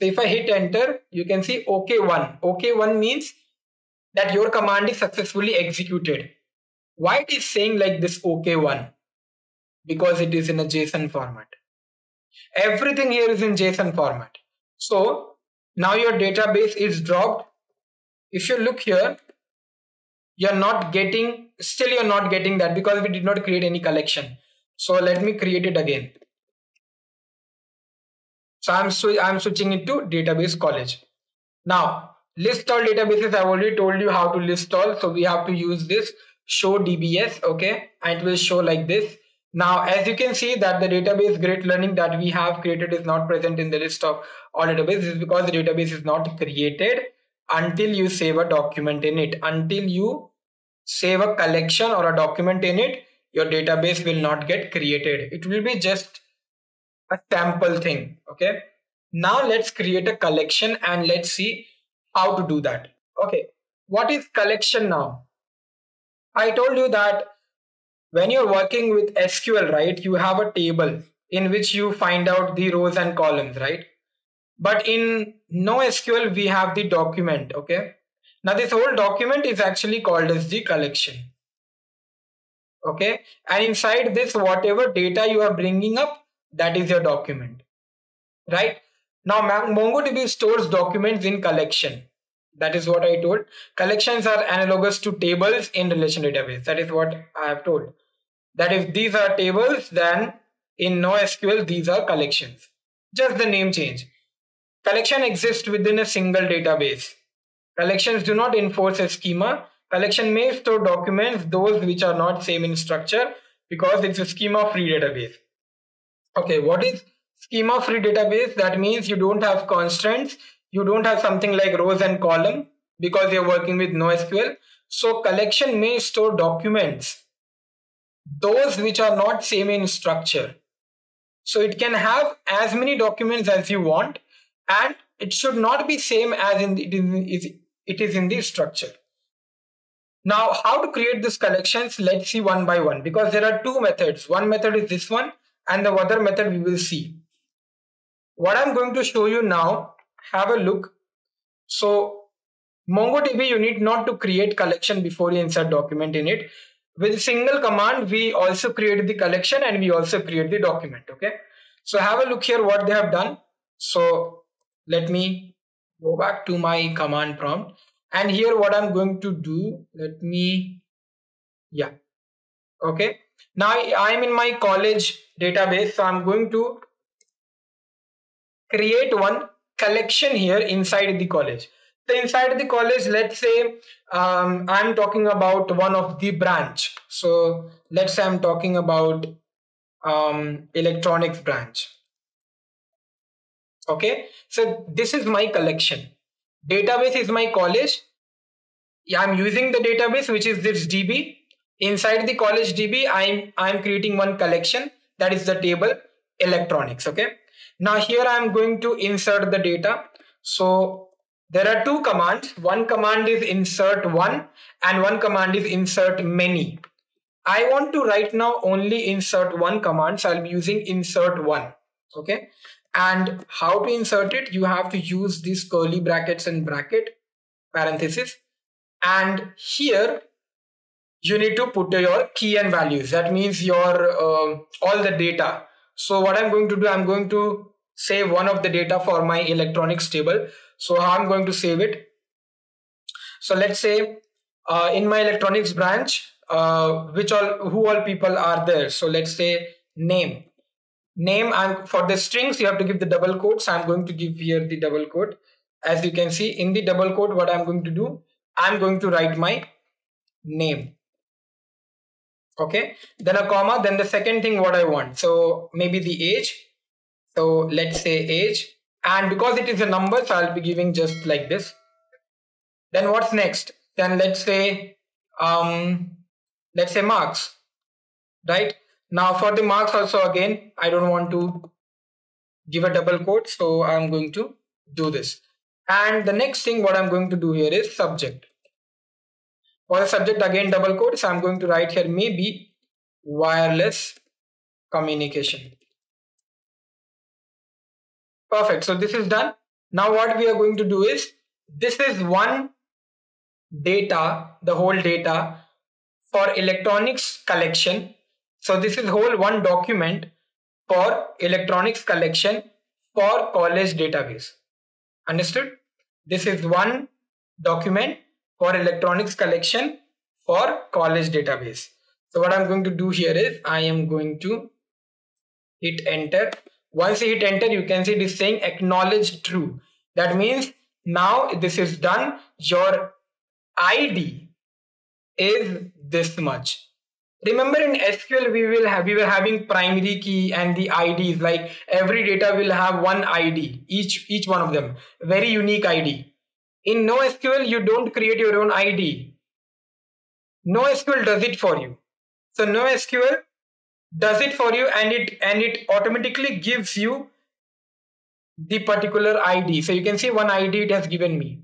So if I hit enter, you can see OK1. OK1 means that your command is successfully executed. Why it is saying like this OK1? Because it is in a JSON format. Everything here is in JSON format. So now your database is dropped. If you look here, you're not getting that because we did not create any collection. So let me create it again. So I'm switching it to database college. Now list all databases. I've already told you how to list all. So we have to use this show DBS. Okay. And it will show like this. Now, as you can see that the database Great Learning that we have created is not present in the list of all databases. This is because the database is not created until you save a document in it. Until you save a collection or a document in it, your database will not get created. It will be just a sample thing. Okay. Now let's create a collection and let's see how to do that. Okay. What is collection now? I told you that when you're working with SQL, right, you have a table in which you find out the rows and columns, right? But in NoSQL, we have the document, okay? Now this whole document is actually called as the collection, okay? And inside this, whatever data you are bringing up, that is your document, right? Now MongoDB stores documents in collection. That is what I told. Collections are analogous to tables in relational database. That is what I have told. That if these are tables, then in NoSQL, these are collections. Just the name change. Collection exists within a single database. Collections do not enforce a schema. Collection may store documents, those which are not same in structure, because it's a schema-free database. Okay, what is schema-free database? That means you don't have constraints. You don't have something like rows and column because you're working with NoSQL. So collection may store documents, those which are not same in structure. So it can have as many documents as you want, and it should not be same as it is in the structure. Now, how to create these collections? Let's see one by one, because there are two methods. One method is this one, and the other method we will see. What I'm going to show you now, have a look. So MongoDB, you need not to create collection before you insert document in it. With single command, we also create the collection and we also create the document. Okay. So have a look here what they have done. So let me go back to my command prompt. And here what I'm going to do, okay. Now I'm in my college database. So I'm going to create one collection here inside the college. So inside the college, let's say I'm talking about one of the branch. So let's say I'm talking about electronics branch. Okay, so this is my collection. Database is my college. Yeah, I'm using the database, which is this DB. Inside the college DB, I'm creating one collection, that is the table electronics. Okay. Now here I'm going to insert the data. So there are two commands. One command is insert one and one command is insert many. I want to right now only insert one command. So I'll be using insert one. Okay. And how to insert it? You have to use these curly brackets and bracket parenthesis. And here you need to put your key and values. That means your all the data. So what I'm going to do, I'm going to save one of the data for my electronics table. So how I'm going to save it? So let's say in my electronics branch, who all people are there. So let's say name. And for the strings, you have to give the double quotes. I'm going to give here the double quote. As you can see in the double quote, what I'm going to do, I'm going to write my name. Okay, then a comma, then the second thing what I want. So maybe the age. So let's say age, and because it is a number, so I'll be giving just like this. Then what's next? Then let's say marks, right? Now for the marks also, again, I don't want to give a double quote, so I'm going to do this. And the next thing what I'm going to do here is subject. For the subject, again double quote, so I'm going to write here maybe wireless communication. Perfect. So this is done. Now what we are going to do is, this is one data, the whole data for electronics collection. So this is whole one document for electronics collection for college database. Understood? This is one document for electronics collection for college database. So what I'm going to do here is, I am going to hit enter. Once you hit enter, you can see it is saying acknowledge true. That means now this is done. Your ID is this much. Remember in SQL we were having primary key and the IDs, like every data will have one ID, each one of them, very unique ID. In NoSQL you don't create your own ID. NoSQL does it for you. So NoSQL does it for you, and it automatically gives you the particular ID. So you can see one ID it has given me,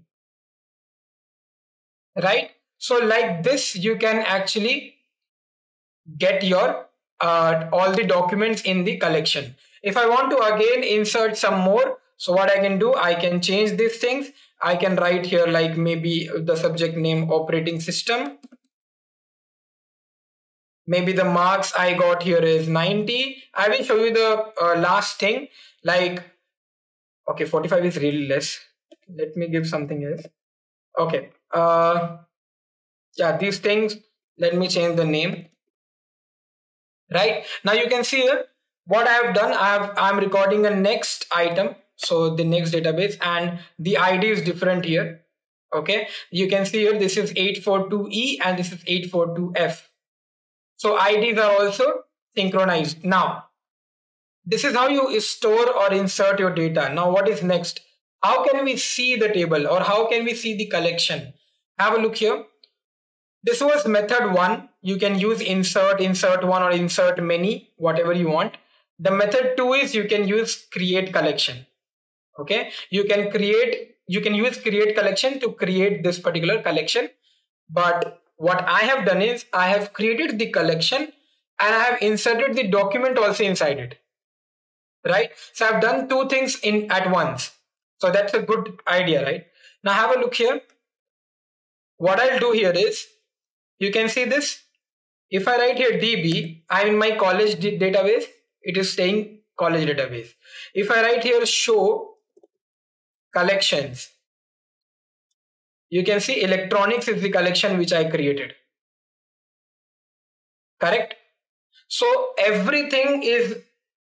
right? So like this you can actually get your all the documents in the collection. If I want to again insert some more, so what I can do, I can change these things. I can write here like maybe the subject name operating system. Maybe the marks I got here is 90. I will show you the last thing, like, okay, 45 is really less. Let me give something else. Okay. Yeah, these things, let me change the name. Right now you can see here what I have done. I'm recording a next item, so the next database, and the ID is different here. Okay, you can see here this is 842E and this is 842F. So IDs are also synchronized. Now this is how you store or insert your data. Now what is next? How can we see the table, or how can we see the collection? Have a look here. This was method 1. You can use insert, insert one, or insert many, whatever you want. The method 2 is you can use create collection. Okay, you can use create collection to create this particular collection. But what I have done is I have created the collection and I have inserted the document also inside it. Right? So I've done two things at once. So that's a good idea, right? Now have a look here. What I'll do here is, you can see this. If I write here DB, I'm in my college database. It is saying college database. If I write here show collections, you can see electronics is the collection which I created. Correct? So everything is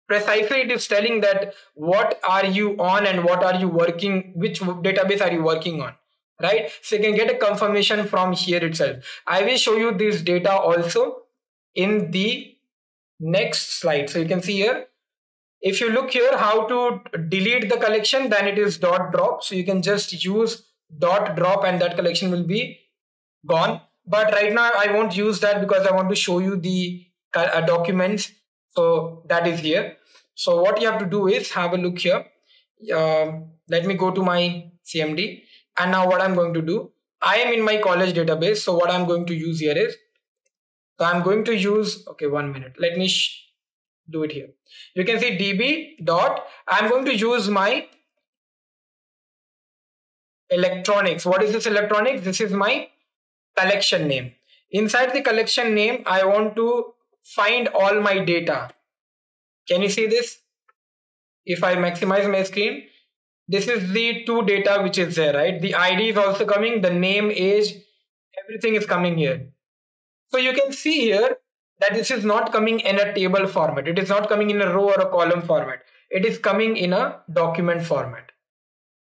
precisely, it is telling that what are you on and what are you working, which database are you working on. Right? So you can get a confirmation from here itself. I will show you this data also in the next slide. So you can see here, if you look here how to delete the collection, then it is dot drop. So you can just use dot drop and that collection will be gone. But right now I won't use that because I want to show you the documents. So that is here. So what you have to do is have a look here. Let me go to my CMD. And now what I'm going to do, I am in my college database. So what I'm going to use here is, so I'm going to use, okay, 1 minute. Let me do it here. You can see DB dot, I'm going to use my electronics. What is this electronics? This is my collection name. Inside the collection name, I want to find all my data. Can you see this? If I maximize my screen, this is the two data which is there, right? The ID is also coming, the name, age, everything is coming here. So you can see here that this is not coming in a table format. It is not coming in a row or a column format. It is coming in a document format,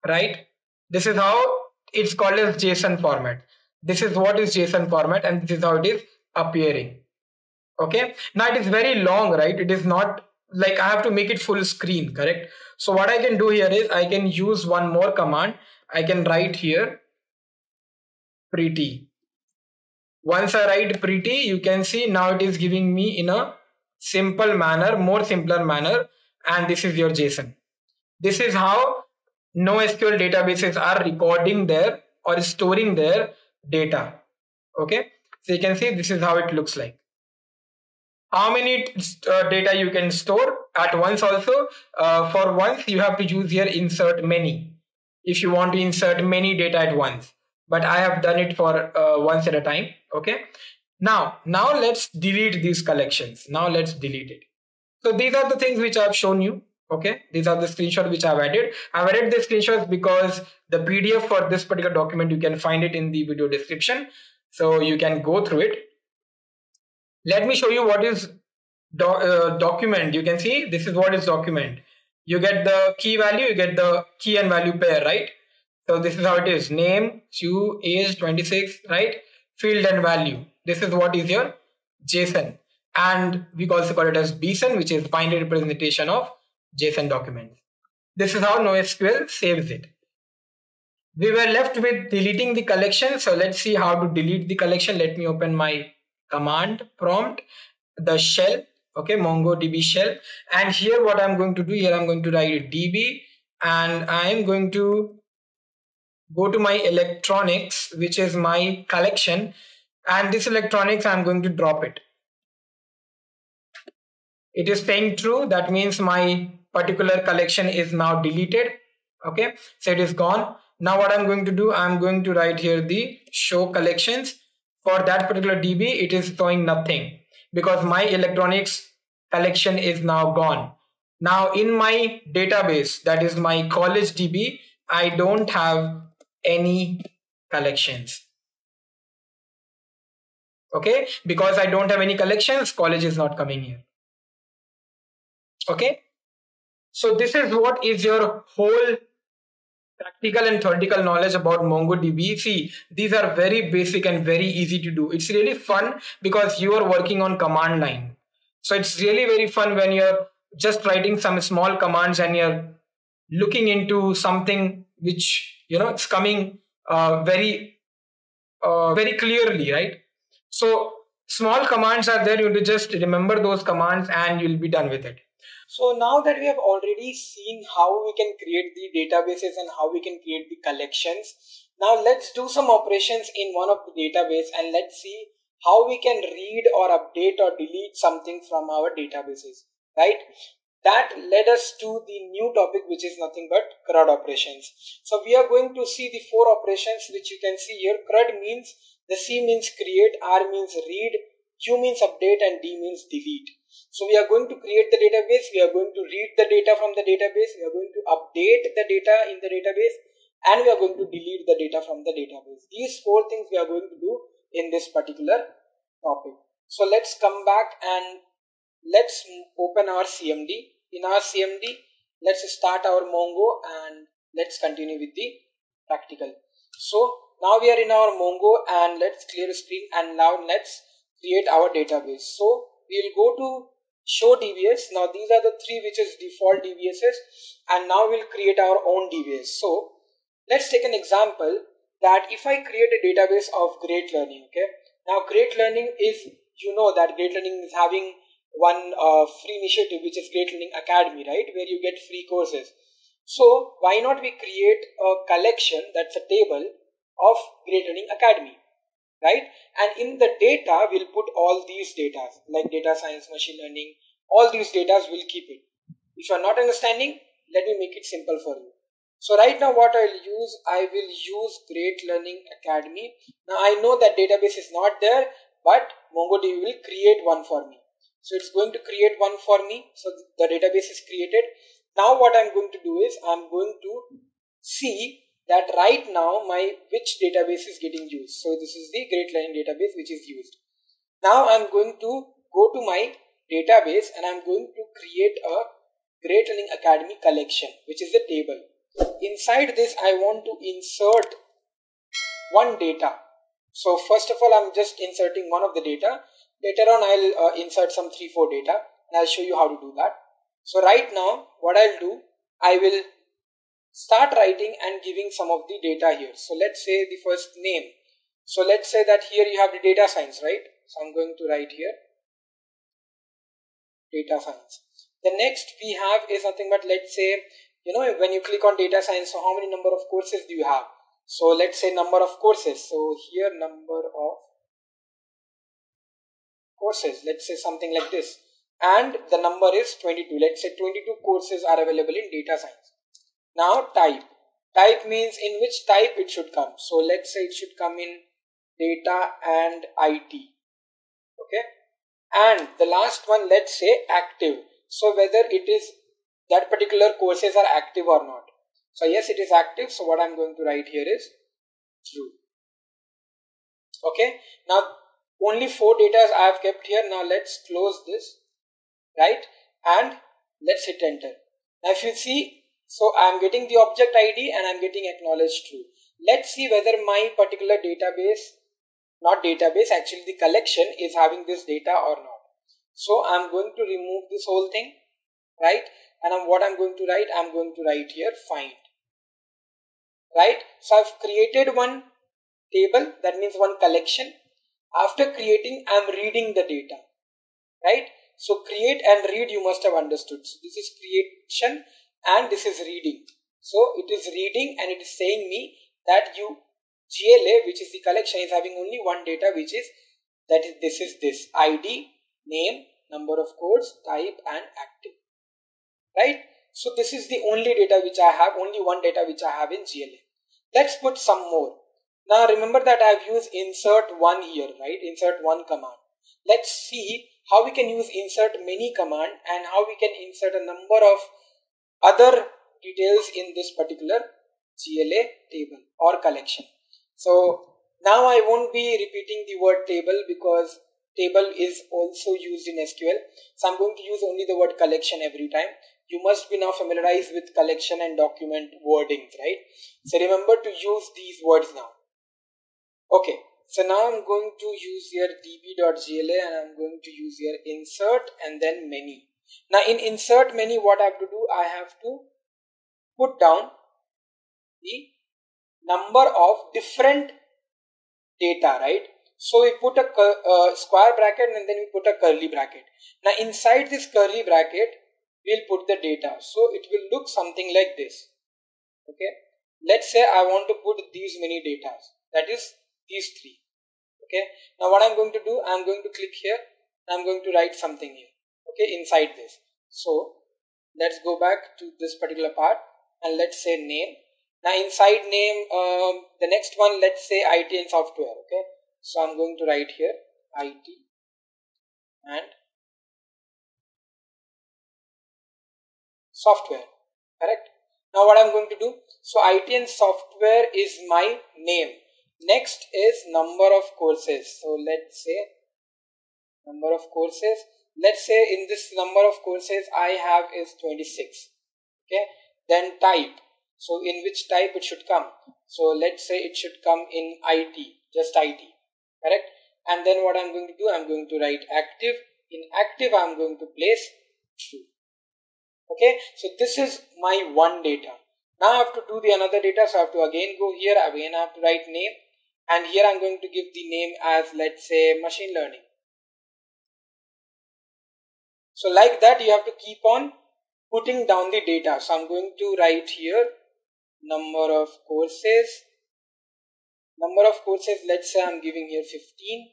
right? This is how it's called as JSON format. This is what is JSON format and this is how it is appearing. Okay. Now it is very long, right? It is not like I have to make it full screen, correct? So what I can do here is I can use one more command. I can write here pretty. Once I write pretty, you can see now it is giving me in a simple manner, more simpler manner, and this is your JSON. This is how NoSQL databases are recording their or storing their data. Okay. So you can see this is how it looks like. How many data you can store at once also? For once, you have to use here insert many if you want to insert many data at once. But I have done it for once at a time. Okay. Now let's delete these collections. Now let's delete it. So these are the things which I've shown you. Okay, these are the screenshots which I've added. I've added the screenshots because the PDF for this particular document, you can find it in the video description. So you can go through it. Let me show you what is document. You can see this is what is document. You get the key value, you get the key and value pair, right? So this is how it is. Name, Sue, age 26, right? Field and value. This is what is your JSON. And we also call it as BSON, which is binary representation of JSON documents. This is how NoSQL saves it. We were left with deleting the collection. So let's see how to delete the collection. Let me open my command prompt, the shell, okay, MongoDB shell. And here what I'm going to do here, I'm going to write DB and I'm going to go to my electronics, which is my collection. And this electronics, I'm going to drop it. It is saying true. That means my particular collection is now deleted. Okay, so it is gone. Now what I'm going to do, I'm going to write here the show collections. For that particular DB, it is showing nothing because my electronics collection is now gone. Now in my database, that is my college DB, I don't have any collections. Okay, because I don't have any collections, college is not coming here. Okay, so this is what is your whole practical and theoretical knowledge about MongoDB. See, these are very basic and very easy to do. It's really fun because you are working on command line. So it's really very fun when you're just writing some small commands and you're looking into something which, you know, it's coming very clearly, right? So small commands are there. You have to just remember those commands and you'll be done with it. So now that we have already seen how we can create the databases and how we can create the collections, now let's do some operations in one of the database and let's see how we can read or update or delete something from our databases, right? That led us to the new topic, which is nothing but CRUD operations. So we are going to see the 4 operations which you can see here. CRUD means, the C means create, R means read, Q means update and D means delete. So we are going to create the database, we are going to read the data from the database, we are going to update the data in the database, and we are going to delete the data from the database. These 4 things we are going to do in this particular topic. So let's come back and let's open our CMD. In our CMD, let's start our Mongo and let's continue with the practical. So now we are in our Mongo and let's clear the screen and now let's create our database. So we'll go to show DBS. Now these are the 3 which is default DBSs, and now we'll create our own DBS. So let's take an example that if I create a database of Great Learning, okay. Now Great Learning is, you know that Great Learning is having one free initiative which is Great Learning Academy, right, where you get free courses. So why not we create a collection, that's a table of Great Learning Academy, right? And in the data, we'll put all these data like data science, machine learning, all these data we'll keep it. If you're not understanding, let me make it simple for you. So right now what I will use Great Learning Academy. Now I know that database is not there, but MongoDB will create one for me. So it's going to create one for me. So the database is created. Now what I'm going to do is I'm going to see that right now which database is getting used. So this is the Great Learning database which is used. Now I'm going to go to my database and I'm going to create a Great Learning Academy collection, which is the table. Inside this I want to insert one data. So first of all I'm just inserting one of the data. Later on I'll insert some 3-4 data and I'll show you how to do that. So right now what I'll do, I will start writing and giving some of the data here. So let's say the first name. So let's say that here you have the data science, right? So I'm going to write here data science. The next we have is nothing but, let's say, you know, when you click on data science, so how many number of courses do you have? So let's say number of courses. So here number of courses, let's say something like this, and the number is 22. Let's say 22 courses are available in data science. Now type means in which type it should come. So let's say it should come in data and IT. Okay, and the last one, let's say active. So whether it is that particular courses are active or not. So yes, it is active. So what I'm going to write here is true. Okay, now only 4 data I have kept here. Now let's close this, right? And let's hit enter. Now if you see, so I'm getting the object ID and I'm getting acknowledged true. Let's see whether my particular database, not database, actually the collection is having this data or not. So I'm going to remove this whole thing, right? And what I'm going to write, I'm going to write here find, right? So I've created one table, that means one collection. After creating, I'm reading the data, right? So create and read, you must have understood. So this is creation and this is reading. So it is reading and it is saying me that GLA, which is the collection, is having only one data, which is this ID, name, number of codes, type and active, right? So this is the only data which I have, only one data which I have in GLA. Let's put some more. Now remember that I have used insert one here, right? Insert one command. Let's see how we can use insert many command and how we can insert a number of other details in this particular GLA table or collection. So now I won't be repeating the word table because table is also used in SQL. So I'm going to use only the word collection every time. You must be now familiarized with collection and document wordings, right? So remember to use these words now. Okay, so now I'm going to use here db.gla and I'm going to use here insert and then many. Now in insert many, what I have to do, I have to put down the number of different data, right? So we put a square bracket and then we put a curly bracket. Now inside this curly bracket, we'll put the data. So it will look something like this. Okay, let's say I want to put these many data, that is these 3. Okay, now what I'm going to do, I'm going to click here, I'm going to write something here, okay, inside this. So let's go back to this particular part and let's say name. Now inside name, the next one, let's say IT and software. Okay, so I'm going to write here IT and software, correct? Now what I'm going to do, so IT and software is my name. Next is number of courses. So let's say number of courses. Let's say in this number of courses I have is 26. Okay, then type. So in which type it should come? So let's say it should come in IT, just IT, correct? And then what I'm going to do, I'm going to write active. In active, I'm going to place true. Okay, so this is my one data. Now I have to do the another data, so I have to again go here, again I have to write name, and here I'm going to give the name as, let's say, machine learning. So like that, you have to keep on putting down the data. So I'm going to write here number of courses. Number of courses, let's say I'm giving here 15,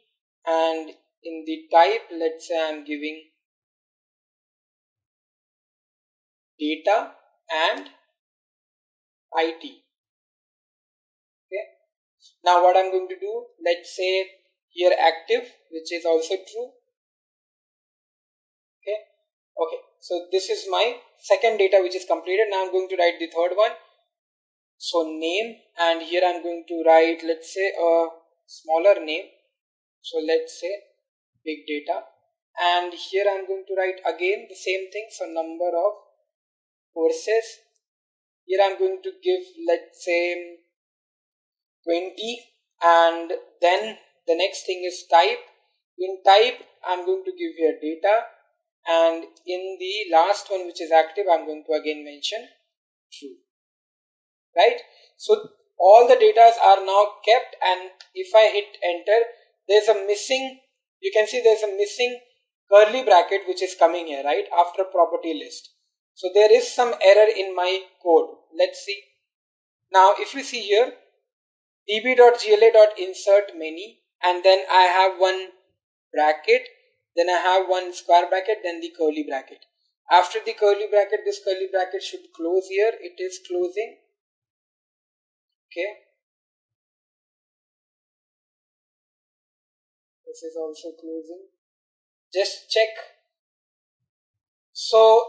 and in the type, let's say I'm giving data and IT. Okay, now what I'm going to do, let's say here active, which is also true. Okay, so this is my second data which is completed. Now I'm going to write the third one. So name, and here I'm going to write, let's say, a smaller name. So let's say big data, and here I'm going to write again the same thing. So number of courses, here I'm going to give, let's say, 20, and then the next thing is type. In type, I'm going to give here data, and in the last one, which is active, I'm going to again mention true, right? So all the data are now kept, and if I hit enter, there's a missing, you can see there's a missing curly bracket which is coming here, right, after property list. So there is some error in my code. Let's see. Now if you see here, db.gla.insert many, and then I have one bracket, then I have one square bracket, then the curly bracket. After the curly bracket, this curly bracket should close here. It is closing. Okay. This is also closing. Just check. So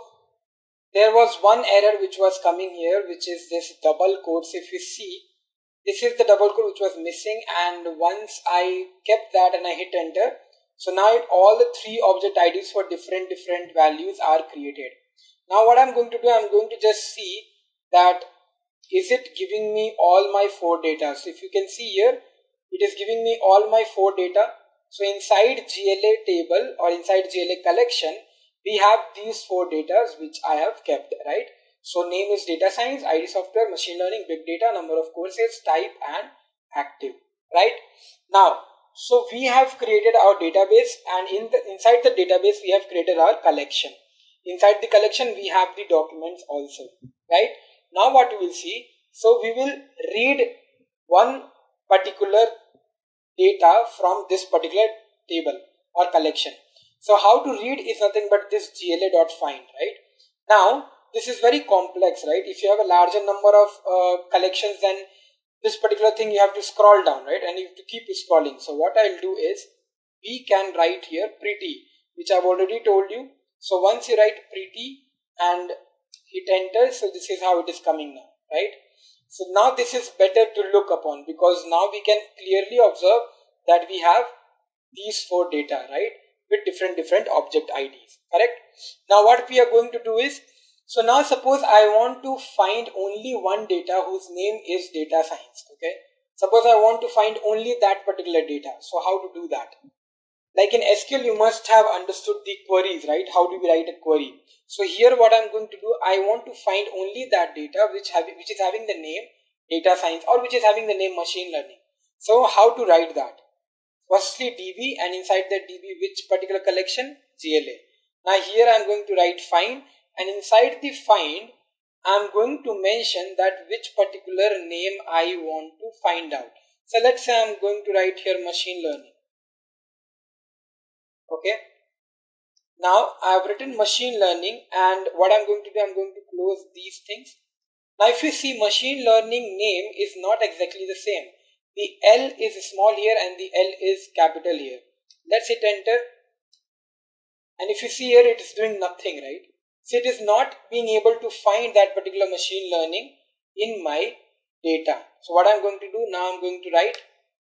there was one error which was coming here, which is this double quotes. If you see, this is the double quote which was missing, and once I kept that and I hit enter, so now all the three object IDs for different values are created. Now what I'm going to do, I'm going to just see that is it giving me all my 4 data. So if you can see here, it is giving me all my 4 data. So inside GLA table or inside GLA collection, we have these 4 data which I have kept, right? So name is data science, ID software, machine learning, big data, number of courses, type and active, right? Now, so we have created our database, and inside the database we have created our collection. Inside the collection we have the documents also, right? Now what we will see, so we will read one particular data from this particular table or collection. So how to read is nothing but this gla.find, right? Now this is very complex, right? If you have a larger number of collections, then this particular thing you have to scroll down, right? And you have to keep scrolling. So what I'll do is, we can write here pretty, which I've already told you. So once you write pretty and hit enter, so this is how it is coming now, right? So now this is better to look upon, because now we can clearly observe that we have these 4 data, right? With different object IDs, correct? Now what we are going to do is, so now suppose I want to find only one data whose name is data science, okay? Suppose I want to find only that particular data. So how to do that? Like in SQL, you must have understood the queries, right? How do we write a query? So here what I'm going to do, I want to find only that data which is having the name data science, or which is having the name machine learning. So how to write that? Firstly DB, and inside that DB which particular collection? GLA. Now here I'm going to write find, and inside the find I'm going to mention that which particular name I want to find out. So let's say I'm going to write here machine learning. Okay. Now I have written machine learning, and what I'm going to do, I'm going to close these things. Now if you see, machine learning name is not exactly the same. The L is small here and the L is capital here. Let's hit enter. And if you see here, it is doing nothing, right? So it is not being able to find that particular machine learning in my data. So what I'm going to do now, I'm going to write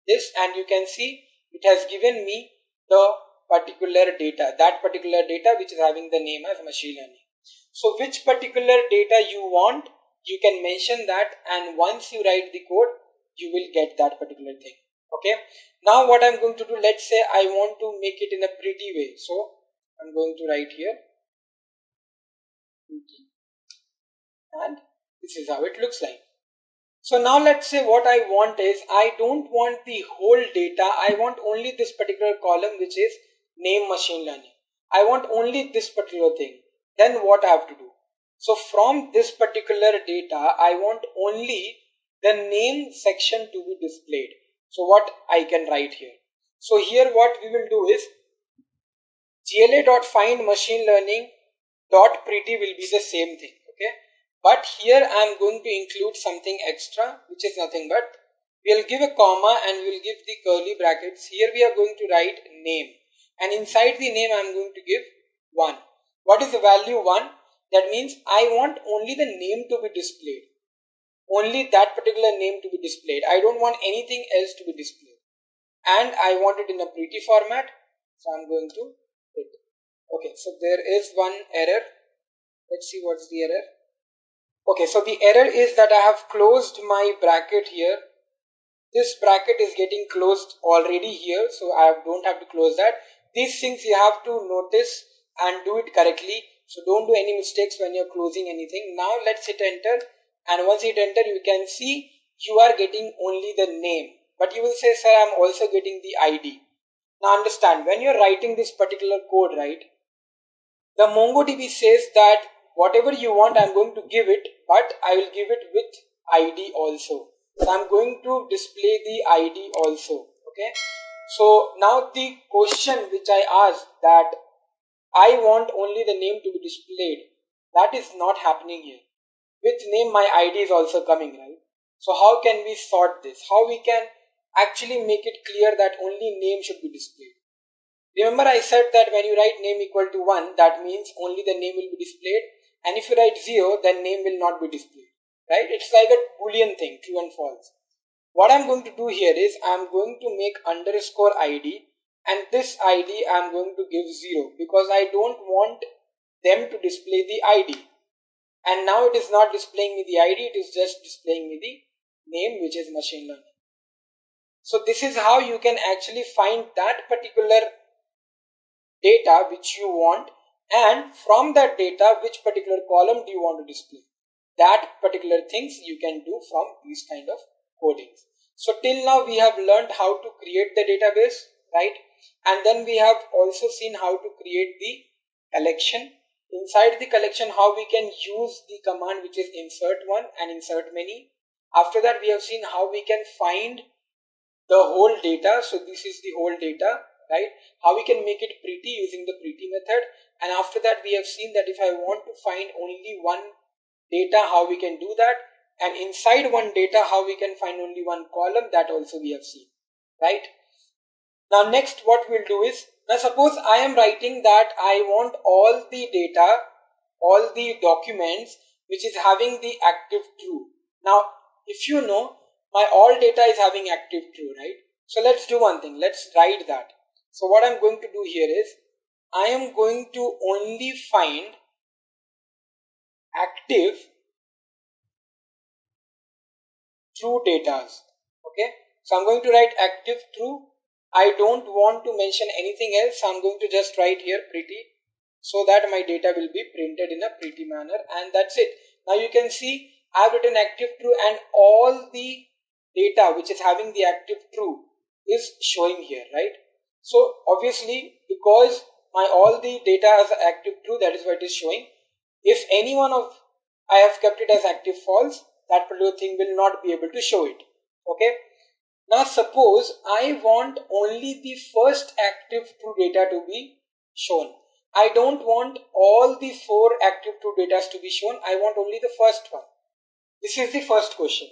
this, and you can see it has given me the particular data, that particular data which is having the name as machine learning. So which particular data you want, you can mention that, and once you write the code, you will get that particular thing. Okay. Now what I'm going to do, let's say I want to make it in a pretty way. So I'm going to write here pretty, and this is how it looks like. So now let's say what I want is, I don't want the whole data. I want only this particular column which is name machine learning. I want only this particular thing. Then what I have to do? So from this particular data, I want only the name section to be displayed. So what I can write here? So here what we will do is, gla.find machine learning dot pretty will be the same thing, okay? But here I am going to include something extra, which is nothing but, we will give a comma and we will give the curly brackets. Here we are going to write name, and inside the name I am going to give 1. What is the value 1? That means I want only the name to be displayed. Only that particular name to be displayed. I don't want anything else to be displayed. And I want it in a pretty format. So I'm going to hit. Okay, so there is one error. Let's see what's the error. Okay, so the error is that I have closed my bracket here. This bracket is getting closed already here, so I don't have to close that. These things you have to notice and do it correctly. So don't do any mistakes when you're closing anything. Now let's hit enter. And once you hit enter, you can see you are getting only the name. But you will say, sir, I'm also getting the ID. Now understand, when you're writing this particular code, right, the MongoDB says that whatever you want, I'm going to give it, but I will give it with ID also. So I'm going to display the ID also. Okay. So now the question which I asked, that I want only the name to be displayed, that is not happening here. With name my ID is also coming, right? So how can we sort this? How we can actually make it clear that only name should be displayed? Remember I said that when you write name equal to 1, that means only the name will be displayed, and if you write 0, then name will not be displayed, right? It's like a boolean thing, true and false. What I'm going to do here is I'm going to make underscore ID, and this ID I'm going to give 0 because I don't want them to display the ID. And now it is not displaying me the ID, it is just displaying me the name, which is machine learning. So this is how you can actually find that particular data which you want, and from that data which particular column do you want to display. That particular things you can do from these kind of codings. So till now we have learned how to create the database, right? And then we have also seen how to create the collection. Inside the collection, how we can use the command which is insert one and insert many. After that, we have seen how we can find the whole data. So this is the whole data, right? How we can make it pretty using the pretty method. And after that, we have seen that if I want to find only one data, how we can do that. And inside one data, how we can find only one column, that also we have seen, right? Now next what we'll do is, now suppose I am writing that I want all the data, all the documents which is having the active true. Now if you know, my all data is having active true, right? So let's do one thing, let's write that. So what I'm going to do here is, I am going to only find active true data. Okay, so I'm going to write active true. I don't want to mention anything else. I'm going to just write here pretty, so that my data will be printed in a pretty manner, and that's it. Now you can see I've written active true, and all the data which is having the active true is showing here, right? So obviously because my all the data has active true, that is what it is showing. If any one of I have kept it as active false, that particular thing will not be able to show it. Okay. Now suppose I want only the first active true data to be shown. I don't want all the 4 active true data to be shown. I want only the first one. This is the first question.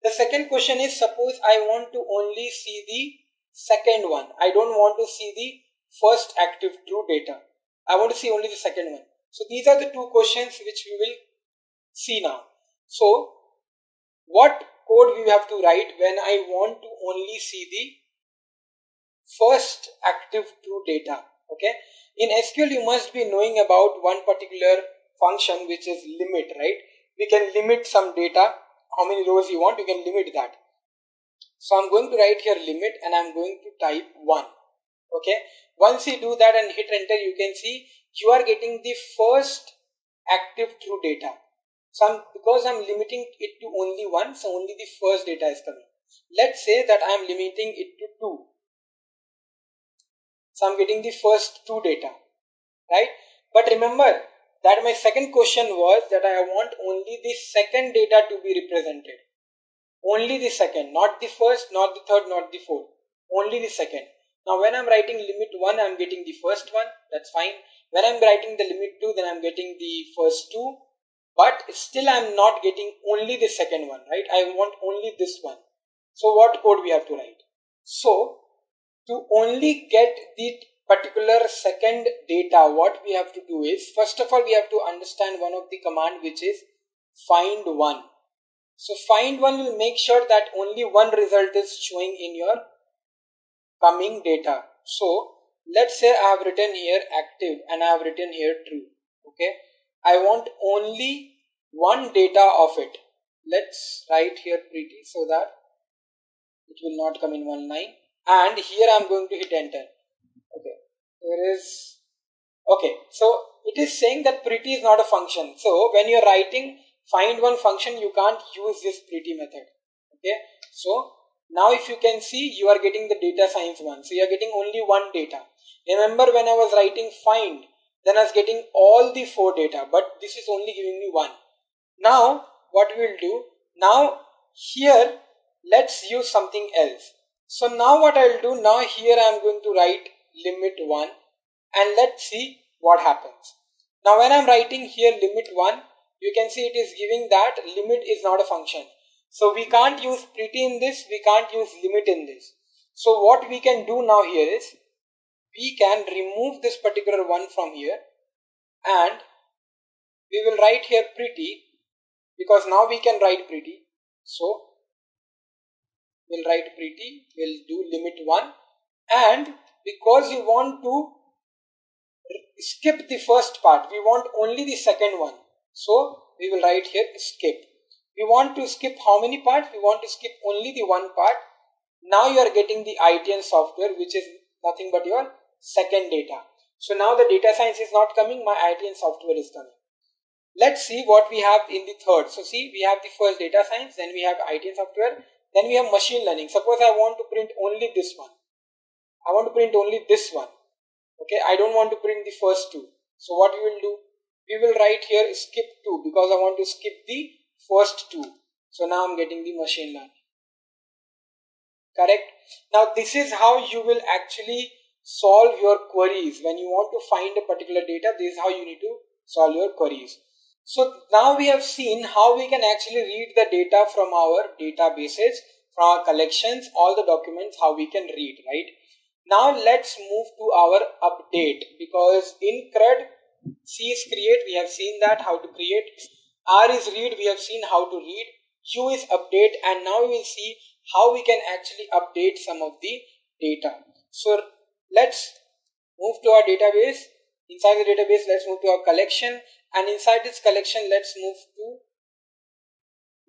The second question is, suppose I want to only see the second one. I don't want to see the first active true data. I want to see only the second one. So these are the 2 questions which we will see now. So what code we have to write when I want to only see the first active true data? Okay, in SQL you must be knowing about one particular function which is limit, right? We can limit some data, how many rows you want, you can limit that. So I'm going to write here limit, and I'm going to type 1. Okay, once you do that and hit enter, you can see you are getting the first active true data. So because I'm limiting it to only 1, so only the first data is coming. Let's say that I'm limiting it to 2. So I'm getting the first 2 data, right? But remember that my second question was that I want only the second data to be represented. Only the second, not the first, not the third, not the fourth. Only the second. Now when I'm writing limit 1, I'm getting the first one, that's fine. When I'm writing the limit 2, then I'm getting the first 2. But still I'm not getting only the second one, right? I want only this one. So what code we have to write? So to only get the particular second data, what we have to do is, first of all we have to understand one of the command which is find one. So find one will make sure that only one result is showing in your coming data. So let's say I have written here active and I have written here true. Okay, I want only one data of it. Let's write here pretty so that it will not come in one line. And here I'm going to hit enter. Okay, there is, okay, so it is saying that pretty is not a function. So when you're writing find one function, you can't use this pretty method. Okay, so now if you can see, you are getting the data science one. So you are getting only one data. Remember when I was writing find, then I was getting all the 4 data, but this is only giving me 1. Now what we will do, now here let's use something else. So now what I'll do, now here I'm going to write limit 1 and let's see what happens. Now when I'm writing here limit 1, you can see it is giving that limit is not a function. So we can't use pretty in this, we can't use limit in this. So what we can do now here is, we can remove this particular one from here and we will write here pretty, because now we can write pretty. So we'll write pretty, we'll do limit 1, and because we want to skip the first part, we want only the second one, so we will write here skip. We want to skip how many parts? We want to skip only the one part. Now you are getting the ITN software, which is nothing but your second data. So now the data science is not coming, my ITN software is coming. Let's see what we have in the third. So see, we have the first data science, then we have ITN software, then we have machine learning. Suppose I want to print only this one. I want to print only this one. Okay, I don't want to print the first two. So what we will do? We will write here skip 2 because I want to skip the first two. So now I'm getting the machine learning. Correct? Now this is how you will actually solve your queries. When you want to find a particular data, this is how you need to solve your queries. So now we have seen how we can actually read the data from our databases, from our collections, all the documents, how we can read, right? Now let's move to our update, because in CRUD, C is create, we have seen that how to create, R is read, we have seen how to read, U is update, and now we will see how we can actually update some of the data. So let's move to our database. Inside the database, let's move to our collection, and inside this collection, let's move to,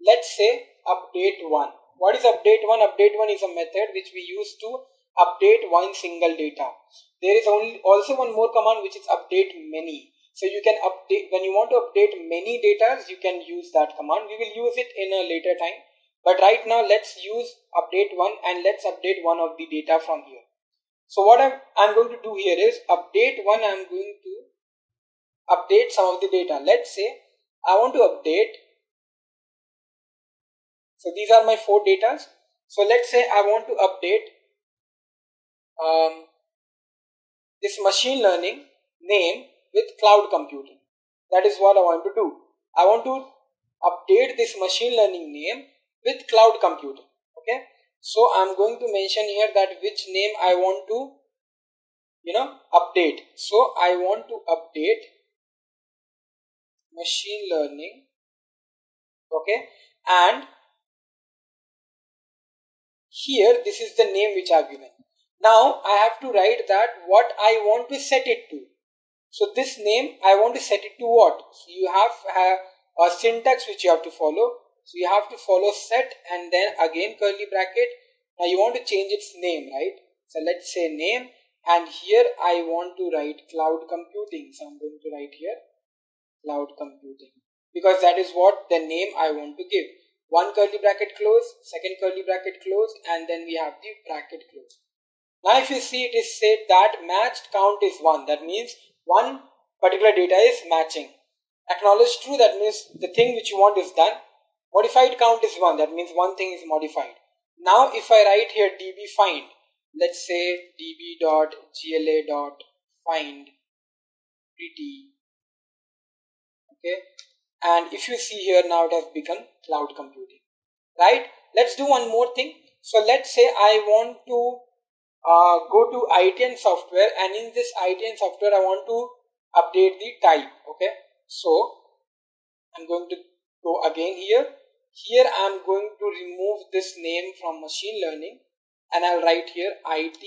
let's say, update 1. What is update 1? Update 1 is a method which we use to update one single data. There is also one more command which is update many. So you can update, when you want to update many data, you can use that command. We will use it in a later time. But right now, let's use update 1 and let's update one of the data from here. So what I'm going to do here is update 1, I'm going to update some of the data. Let's say I want to update, so these are my 4 data. So let's say I want to update this machine learning name with cloud computing. That is what I want to do. I want to update this machine learning name with cloud computing. Okay. So I'm going to mention here that which name I want to, update. So I want to update machine learning. Okay. And here, this is the name which I have given. Now I have to write that what I want to set it to. So this name I want to set it to what? So you have a syntax which you have to follow. So you have to follow set and then again curly bracket. Now you want to change its name, right? So let's say name, and here I want to write cloud computing. So I'm going to write here cloud computing, because that is what the name I want to give. One curly bracket close, second curly bracket close, and then we have the bracket close. Now if you see, it is said that matched count is 1. That means one particular data is matching. Acknowledge true, that means the thing which you want is done. Modified count is 1, that means one thing is modified. Now if I write here db find, let's say db.gla.find pretty, okay, and if you see here, now it has become cloud computing, right? Let's do one more thing. So let's say I want to go to ITN software, and in this ITN software I want to update the type. Okay, so I'm going to go again here. Here I'm going to remove this name from machine learning, and I'll write here IT.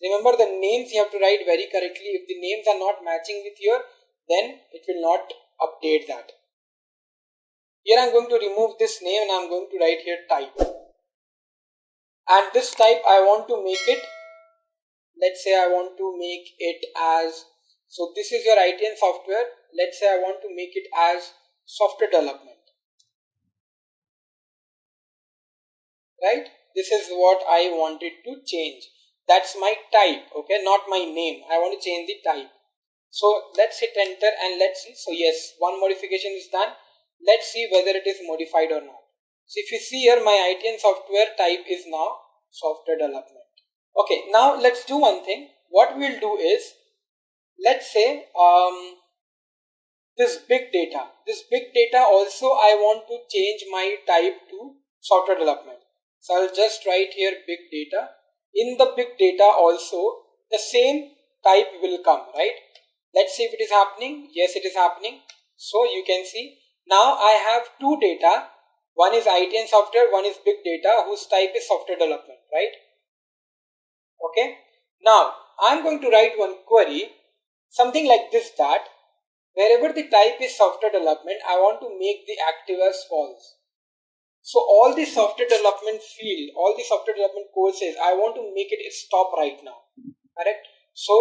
Remember, the names you have to write very correctly. If the names are not matching with here, then it will not update that. Here I'm going to remove this name and I'm going to write here type. And this type I want to make it, let's say I want to make it as, so this is your ITN software. Let's say I want to make it as software development. Right? This is what I wanted to change. That's my type, okay, not my name. I want to change the type. So let's hit enter and let's see. So yes, one modification is done. Let's see whether it is modified or not. So if you see here, my ITN software type is now software development. Okay, now let's do one thing. What we'll do is, let's say this big data also I want to change my type to software development. So I'll just write here big data. In the big data also the same type will come, right? Let's see if it is happening. Yes, it is happening. So you can see now I have two data. One is IT and software, one is big data whose type is software development, right? Okay. Now I'm going to write one query, something like this, that wherever the type is software development, I want to make the active as false. So all the software development field, all the software development courses, I want to make it stop right now. Correct? So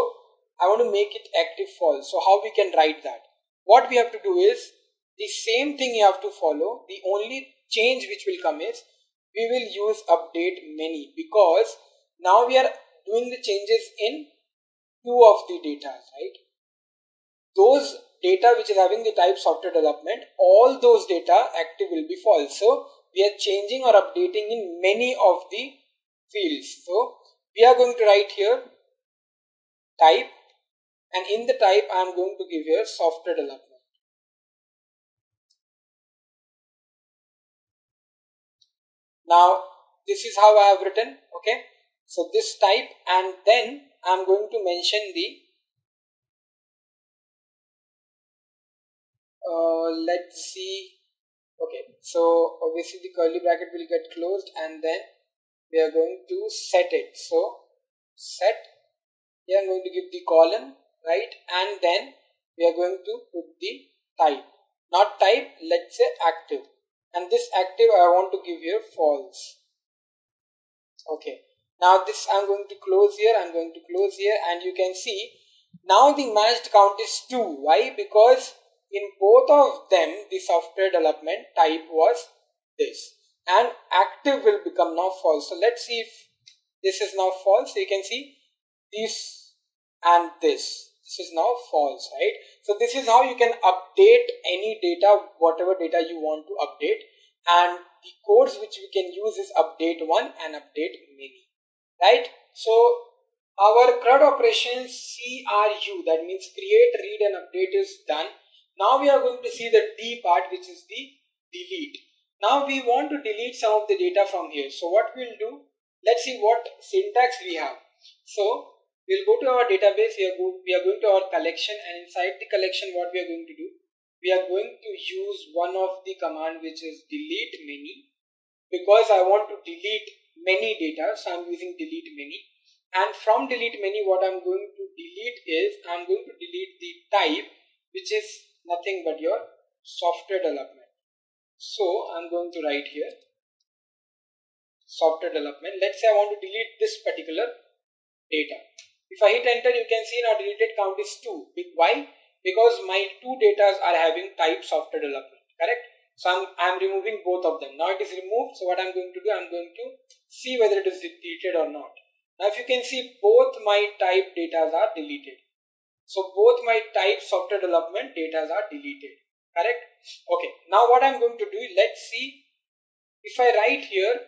I want to make it active false. So how we can write that? What we have to do is the same thing you have to follow. The only change which will come is we will use update many, because now we are doing the changes in two of the data, right? Those data which is having the type software development, all those data active will be false. So we are changing or updating in many of the fields. So we are going to write here type, and in the type I am going to give here software development. Now this is how I have written. Okay, so this type, and then I am going to mention the let's see. Okay, so obviously the curly bracket will get closed, and then we are going to set it. So set, here I'm going to give the colon, right? And then we are going to put the type, not type, let's say active, and this active I want to give here false. Okay, now this I'm going to close here, I'm going to close here, and you can see now the matched count is 2. Why? Because in both of them the software development type was this, and active will become now false. So let's see if this is now false. So you can see this and this is now false, right? So this is how you can update any data, whatever data you want to update, and the codes which we can use is update one and update many, right? So our CRUD operations CRU, that means create, read and update, is done. Now we are going to see the D part, which is the delete. Now we want to delete some of the data from here. So what we'll do, let's see what syntax we have. So we'll go to our database, we are going to our collection, and inside the collection what we are going to do, we are going to use one of the command which is delete many, because I want to delete many data, so I'm using delete many. And from delete many, what I'm going to delete is, I'm going to delete the type, which is nothing but your software development. So I'm going to write here software development. Let's say I want to delete this particular data. If I hit enter, you can see now deleted count is 2. Why? Because my two data are having type software development, correct? So I'm removing both of them. Now it is removed. So what I'm going to do, I'm going to see whether it is deleted or not. Now if you can see, both my type data are deleted. So both my type software development data are deleted, correct? Okay, now what I'm going to do, let's see if I write here,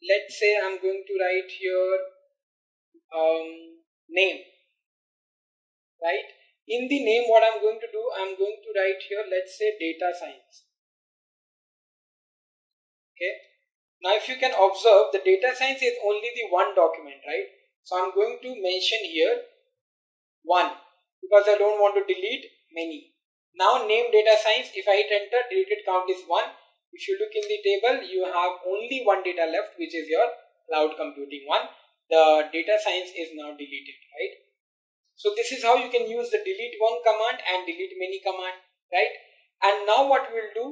let's say I'm going to write here name, right? In the name, what I'm going to do, I'm going to write here, let's say data science. Okay, now if you can observe, the data science is only the one document, right? So I'm going to mention here 1, because I don't want to delete many. Now name data science, if I hit enter, deleted count is 1. If you look in the table, you have only one data left, which is your cloud computing one. The data science is now deleted, right? So this is how you can use the delete one command and delete many command, right? And now what we will do,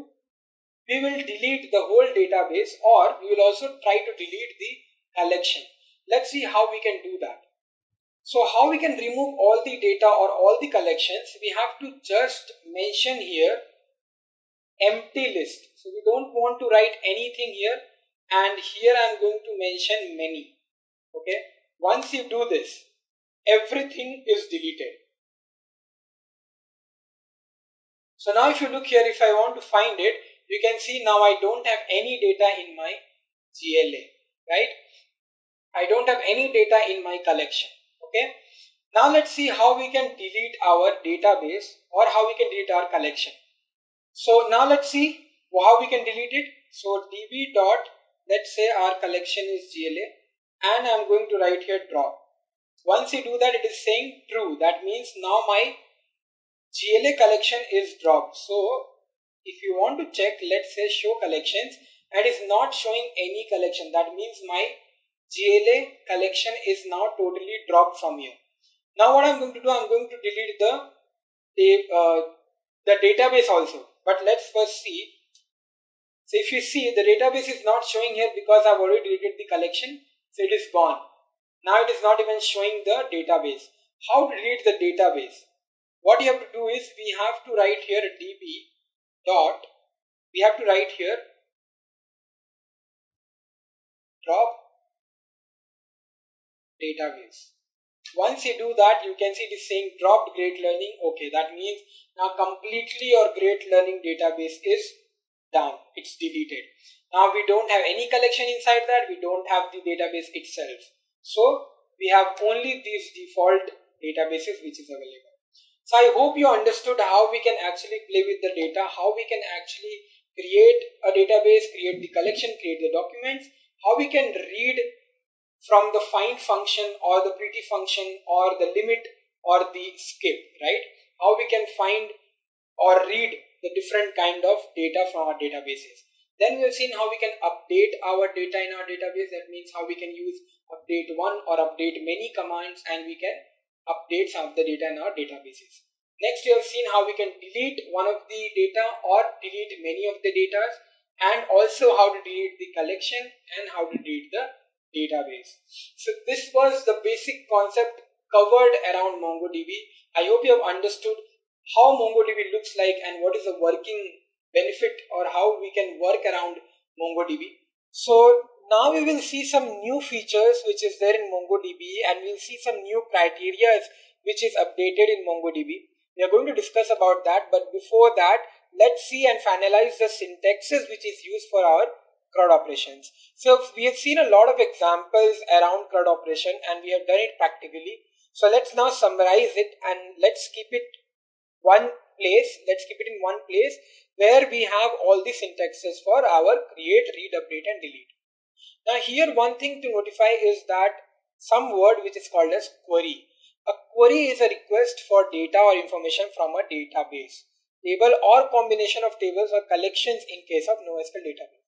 we will delete the whole database, or we will also try to delete the collection. Let's see how we can do that. So how we can remove all the data or all the collections, we have to just mention here empty list. So we don't want to write anything here, and here I am going to mention many. Okay, once you do this, everything is deleted. So now if you look here, if I want to find it, you can see now I don't have any data in my GLA. right? I don't have any data in my collection. Okay. Now let's see how we can delete our database or how we can delete our collection. So now let's see how we can delete it. So db dot, let's say our collection is GLA, and I'm going to write here drop. Once you do that, it is saying true. That means now my GLA collection is dropped. So if you want to check, let's say show collections, and it's not showing any collection. That means my GLA collection is now totally dropped from here. Now what I'm going to do, I'm going to delete the database also. But let's first see. So if you see, the database is not showing here because I've already deleted the collection. So it is gone. Now it is not even showing the database. How to delete the database? What you have to do is we have to write here db dot, we have to write here drop database. Once you do that, you can see it is saying dropped great learning. Okay, that means now completely your great learning database is down, it's deleted. Now we don't have any collection inside that, we don't have the database itself. So we have only these default databases which is available. So I hope you understood how we can actually play with the data, how we can actually create a database, create the collection, create the documents, how we can read from the find function or the pretty function or the limit or the skip, right? How we can find or read the different kind of data from our databases. Then we have seen how we can update our data in our database. That means how we can use update one or update many commands, and we can update some of the data in our databases. Next, we have seen how we can delete one of the data or delete many of the data, and also how to delete the collection and how to delete the database. So this was the basic concept covered around MongoDB. I hope you have understood how MongoDB looks like and what is the working benefit or how we can work around MongoDB. So now we will see some new features which is there in MongoDB, and we'll see some new criteria which is updated in MongoDB. We are going to discuss about that, but before that, let's see and finalize the syntaxes which is used for our CRUD operations. So we have seen a lot of examples around CRUD operation and we have done it practically. So let's now summarize it and let's keep it one place. Let's keep it in one place where we have all the syntaxes for our create, read, update and delete. Now here one thing to notify is that some word which is called as query. A query is a request for data or information from a database, table or combination of tables or collections in case of NoSQL database,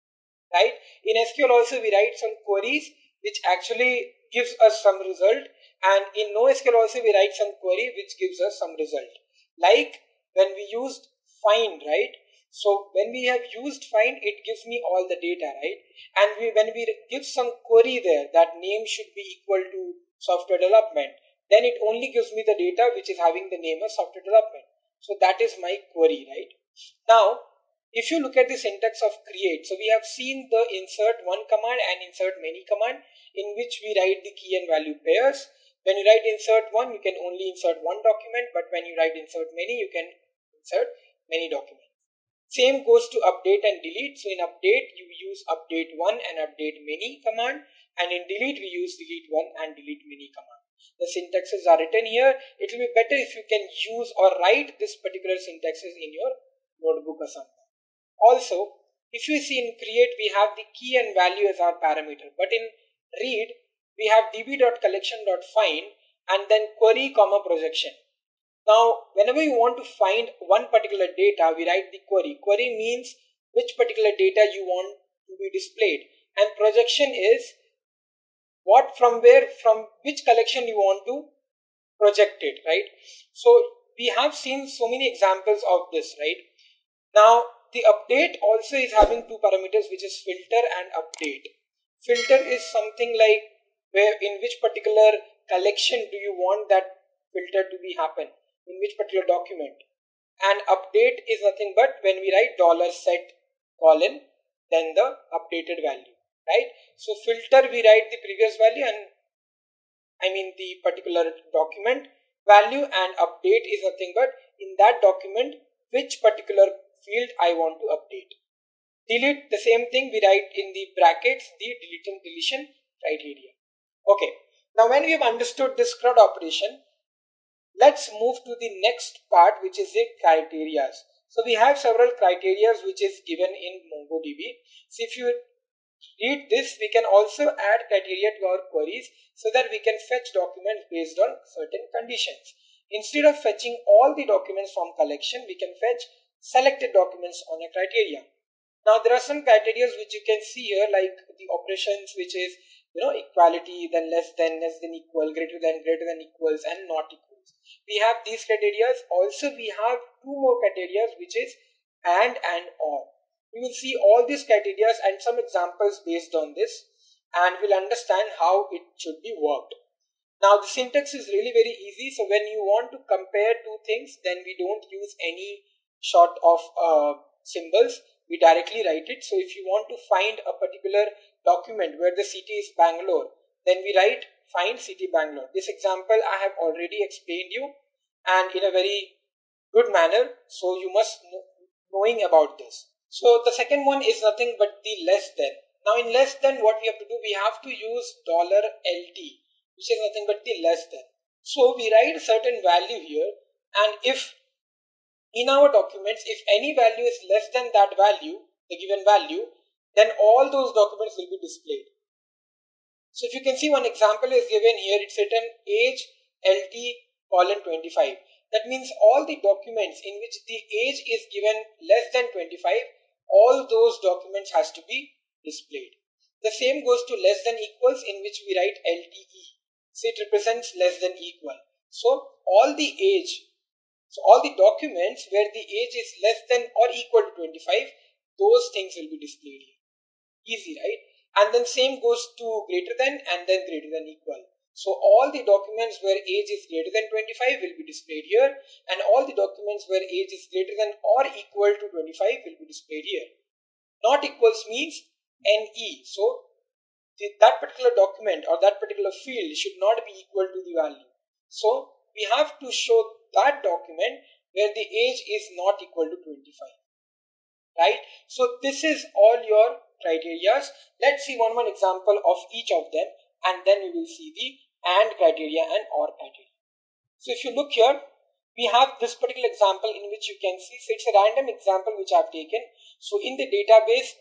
right? In SQL also we write some queries which actually gives us some result, and in NoSQL also we write some query which gives us some result. Like when we used find, right? So when we have used find, it gives me all the data, right? And when we give some query there, that name should be equal to software development, then it only gives me the data which is having the name of software development. So that is my query, right? Now, if you look at the syntax of create, so we have seen the insert one command and insert many command in which we write the key and value pairs. When you write insert one, you can only insert one document, but when you write insert many, you can insert many documents. Same goes to update and delete. So in update, you use update one and update many command, and in delete, we use delete one and delete many command. The syntaxes are written here. It will be better if you can use or write this particular syntaxes in your notebook or something. Also, if you see in create, we have the key and value as our parameter, but in read, we have db.collection.find and then query comma projection. Now, whenever you want to find one particular data, we write the query. Query means which particular data you want to be displayed, and projection is from which collection you want to project it, right? So we have seen so many examples of this, right? Now, the update also is having two parameters, which is filter and update. Filter is something like where in which particular collection do you want that filter to be happen, in which particular document. And update is nothing but when we write $set colon then the updated value, right? So filter, we write the previous value and the particular document value, and update is nothing but in that document which particular field I want to update. delete, the same thing we write in the brackets, the deletion criteria. Okay, now when we have understood this CRUD operation, let's move to the next part, which is the criteria. So we have several criteria which is given in MongoDB. So if you read this, we can also add criteria to our queries so that we can fetch documents based on certain conditions. Instead of fetching all the documents from collection, we can fetch selected documents on a criteria. Now there are some criteria which you can see here, like the operations, which is equality, then less than equal, greater than equals, and not equals. We have these criteria. Also we have two more criteria, which is and or. We will see all these criteria and some examples based on this, and we'll understand how it should be worked. Now the syntax is really very easy. So when you want to compare two things, then we don't use any sort of symbols. We directly write it. So if you want to find a particular document where the city is Bangalore, then we write find city Bangalore. This example I have already explained you, and in a very good manner, so you must knowing about this. So the second one is nothing but the less than. Now in less than, what we have to do, we have to use $LT, which is nothing but the less than. So we write a certain value here, and if in our documents, if any value is less than that value, the given value, then all those documents will be displayed. So if you can see, one example is given here. It's written age LT:25. That means all the documents in which the age is given less than 25, all those documents has to be displayed. The same goes to less than equals, in which we write LTE. So it represents less than equal. So all the age, so all the documents where the age is less than or equal to 25, those things will be displayed here. Easy, right? And then same goes to greater than and then greater than equal. So all the documents where age is greater than 25 will be displayed here, and all the documents where age is greater than or equal to 25 will be displayed here. Not equals means NE. So that particular document or that particular field should not be equal to the value. So we have to show that document where the age is not equal to 25. Right? So this is all your criteria. Let's see one example of each of them, and then we will see the and criteria and or criteria. So if you look here, we have this particular example in which you can see, so it's a random example which I have taken. So in the database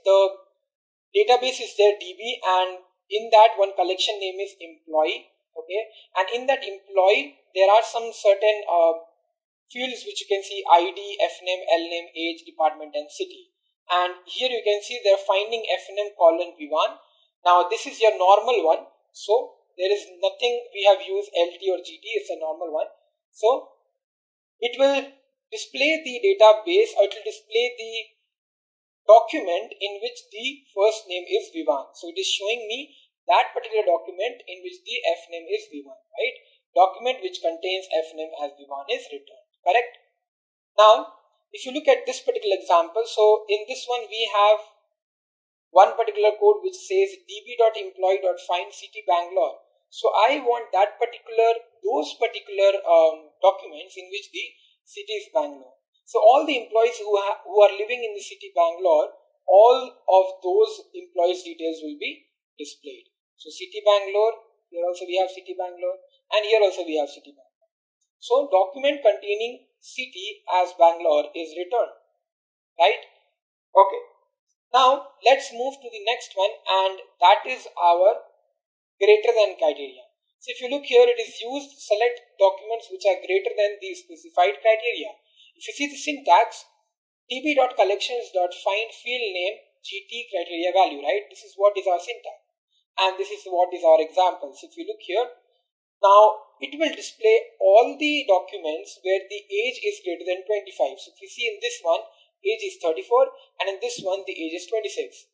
is their DB, and in that one collection name is employee. Okay, and in that employee there are some certain fields which you can see: ID, FName, LName, age, department, and city. And here you can see they're finding FName:Vivan. Now this is your normal one, so there is nothing we have used LT or GT. It's a normal one. So it will display the database, or it will display the document in which the first name is Vivan. So it is showing me that particular document in which the FName is Vivan, right? Document which contains FName as Vivan is returned, correct? Now if you look at this particular example, so in this one we have one particular code which says db.employee.find city Bangalore. So I want those particular documents in which the city is Bangalore. So all the employees who are living in the city Bangalore, all of those employees' details will be displayed. So city Bangalore, here also we have city Bangalore, and here also we have city Bangalore. So document containing city as Bangalore is returned, right? Okay. Now let's move to the next one, and that is our greater than criteria. So if you look here, it is used to select documents which are greater than the specified criteria. If you see the syntax, db.collections.find field name GT criteria value, right? This is what is our syntax, and this is what is our example. So if you look here, now it will display all the documents where the age is greater than 25. So if you see in this one, age is 34, and in this one the age is 26.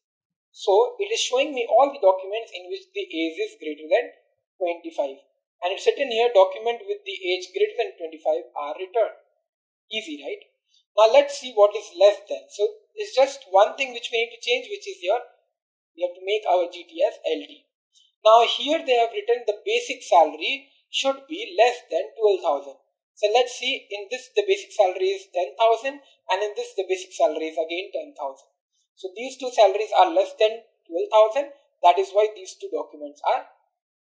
So it is showing me all the documents in which the age is greater than 25, and it's written here document with the age greater than 25 are returned. Easy, right? Now let's see what is less than. So it's just one thing which we need to change, which is here we have to make our GT as LT. Now here they have written the basic salary should be less than 12,000. So let's see, in this the basic salary is 10,000, and in this the basic salary is again 10,000. So these two salaries are less than 12,000. That is why these two documents are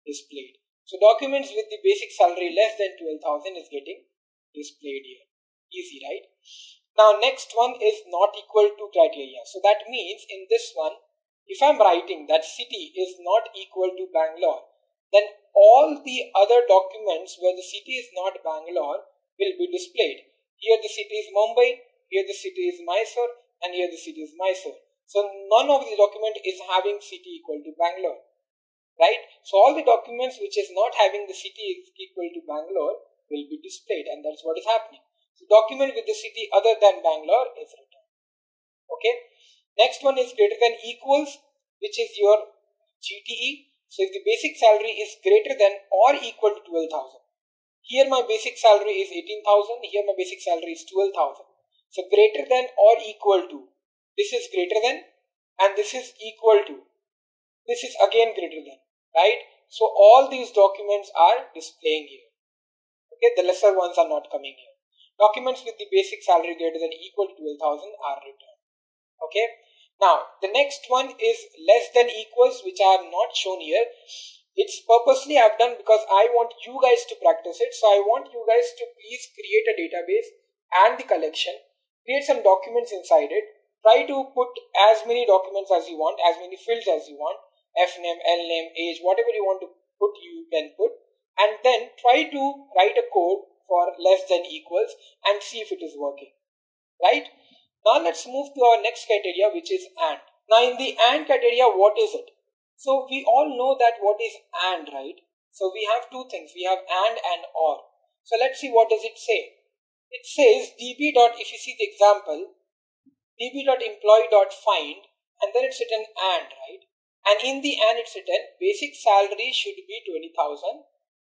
displayed. So documents with the basic salary less than 12,000 is getting displayed here. Easy, right? Now next one is not equal to criteria. So that means in this one, if I'm writing that city is not equal to Bangalore, then all the other documents where the city is not Bangalore will be displayed. Here the city is Mumbai, here the city is Mysore, and here the city is Mysore. So none of the document is having city equal to Bangalore, right? So all the documents which is not having the city is equal to Bangalore will be displayed, and that's what is happening. So document with the city other than Bangalore is returned. Okay. Next one is greater than equals, which is your GTE. So if the basic salary is greater than or equal to 12,000. Here my basic salary is 18,000. Here my basic salary is 12,000. So greater than or equal to. This is greater than and this is equal to. This is again greater than, right? So all these documents are displaying here. Okay, the lesser ones are not coming here. Documents with the basic salary greater than equal to 12,000 are returned. Okay. Now the next one is less than equals, which are not shown here. It's purposely I've done because I want you guys to practice it. So I want you guys to please create a database and the collection, create some documents inside it. Try to put as many documents as you want, as many fields as you want, F name, L name, age, whatever you want to put, you can put, and then try to write a code for less than equals and see if it is working, right? Now let's move to our next criteria, which is AND. Now in the AND criteria, what is it? So we all know that what is AND, right? So we have two things. We have AND and OR. So let's see what does it say. It says db. If you see the example, db.employee.find, and then it's written AND, right? And in the AND it's written basic salary should be 20,000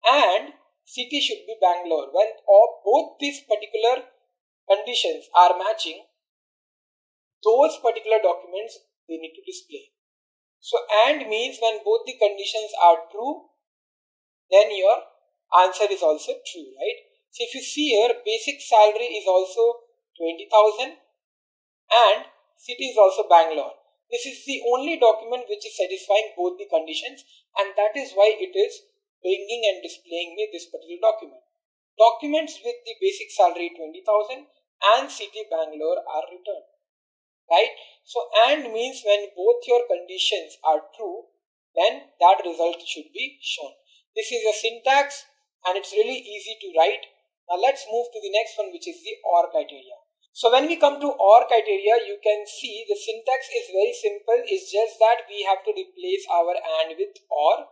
and city should be Bangalore. When both these particular conditions are matching, those particular documents they need to display. So AND means when both the conditions are true, then your answer is also true, right? So if you see here, basic salary is also 20,000 and city is also Bangalore. This is the only document which is satisfying both the conditions, and that is why it is bringing and displaying me this particular document. Documents with the basic salary 20,000 and city Bangalore are returned, right? So AND means when both your conditions are true, then that result should be shown. This is a syntax and it's really easy to write. Now let's move to the next one, which is the OR criteria. So when we come to OR criteria, you can see the syntax is very simple. It's just that we have to replace our AND with OR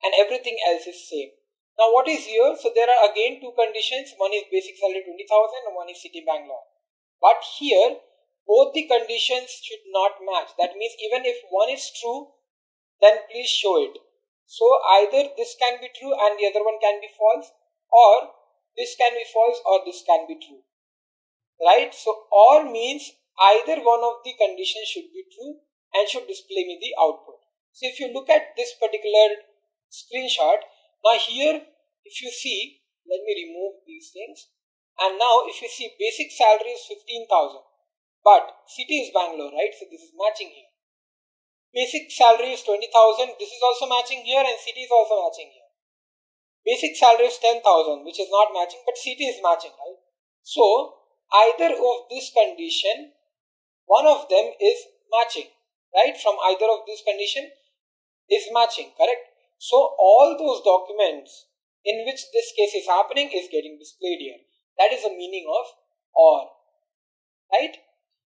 and everything else is same. Now what is here? So there are again two conditions. One is basic salary 20,000 and one is city Bangalore. But here both the conditions should not match. That means even if one is true, then please show it. So either this can be true and the other one can be false, or this can be false or this can be true. Right? So OR means either one of the conditions should be true and should display me the output. So if you look at this particular screenshot, now here if you see, let me remove these things, and now if you see basic salary is 15,000 but city is Bangalore, right? So this is matching here. Basic salary is 20,000, this is also matching here and city is also matching here. Basic salary is 10,000, which is not matching, but city is matching, right? So either of this condition, one of them is matching, right? From either of this condition is matching, correct? So all those documents in which this case is happening is getting displayed here. That is the meaning of OR, right?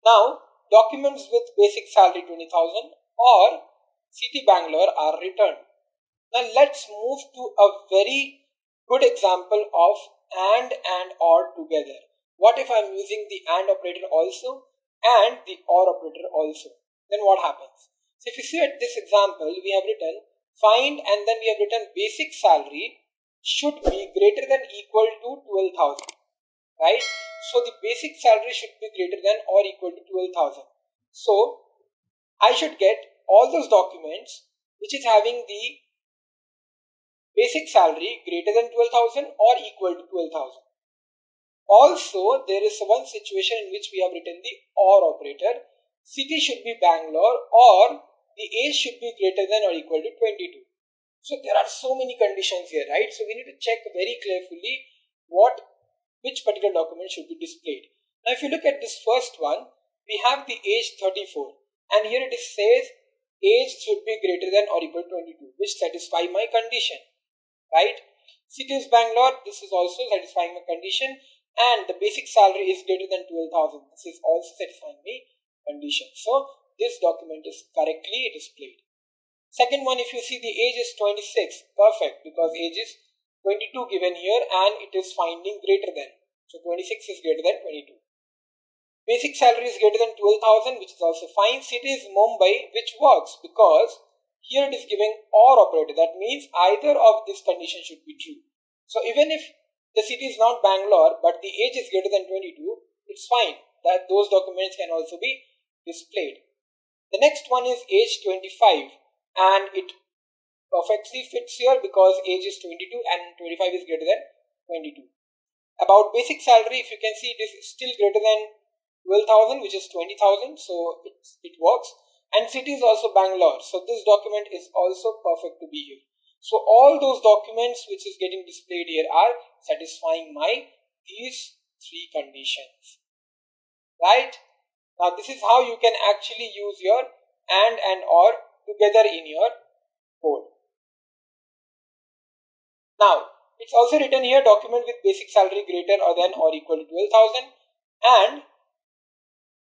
Now documents with basic salary 20,000 or city Bangalore are returned. Now let's move to a very good example of AND OR together. What if I'm using the AND operator also and the OR operator also? Then what happens? So if you see at this example, we have written find and then we have written basic salary should be greater than equal to 12,000, right? So the basic salary should be greater than or equal to 12,000. So I should get all those documents which is having the basic salary greater than 12,000 or equal to 12,000. Also, there is one situation in which we have written the OR operator. city should be Bangalore, or the age should be greater than or equal to 22. So there are so many conditions here, right? So we need to check very carefully which particular document should be displayed. Now if you look at this first one, we have the age 34, and here it says age should be greater than or equal to 22, which satisfy my condition, right? City is Bangalore, this is also satisfying my condition, and the basic salary is greater than 12,000. This is also satisfying my condition. So this document is correctly displayed. Second one, if you see the age is 26, perfect, because age is 22 given here and it is finding greater than. So 26 is greater than 22. Basic salary is greater than 12,000, which is also fine. City is Mumbai, which works because here it is giving OR operator. That means either of this condition should be true. So even if the city is not Bangalore, but the age is greater than 22, it's fine. That those documents can also be displayed. The next one is age 25, and it perfectly fits here because age is 22 and 25 is greater than 22. About basic salary, if you can see, it is still greater than 12,000, which is 20,000, so it works. And city is also Bangalore, so this document is also perfect to be here. So all those documents which is getting displayed here are satisfying these three conditions, right? Now this is how you can actually use your and or together in your code. Now it's also written here, document with basic salary greater or than or equal to 12,000 and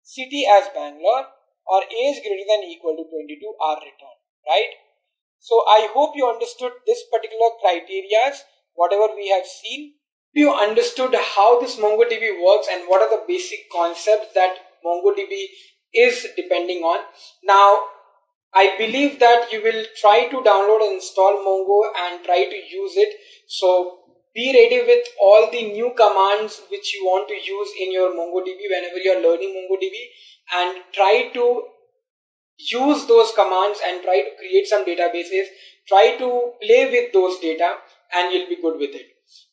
city as Bangalore or age greater than or equal to 22 are returned, right? So I hope you understood this particular criteria, whatever we have seen. You understood how this MongoDB works and what are the basic concepts that MongoDB is depending on. Now I believe that you will try to download and install Mongo and try to use it. So be ready with all the new commands which you want to use in your MongoDB whenever you are learning MongoDB, and try to use those commands and try to create some databases, try to play with those data, and you'll be good with it.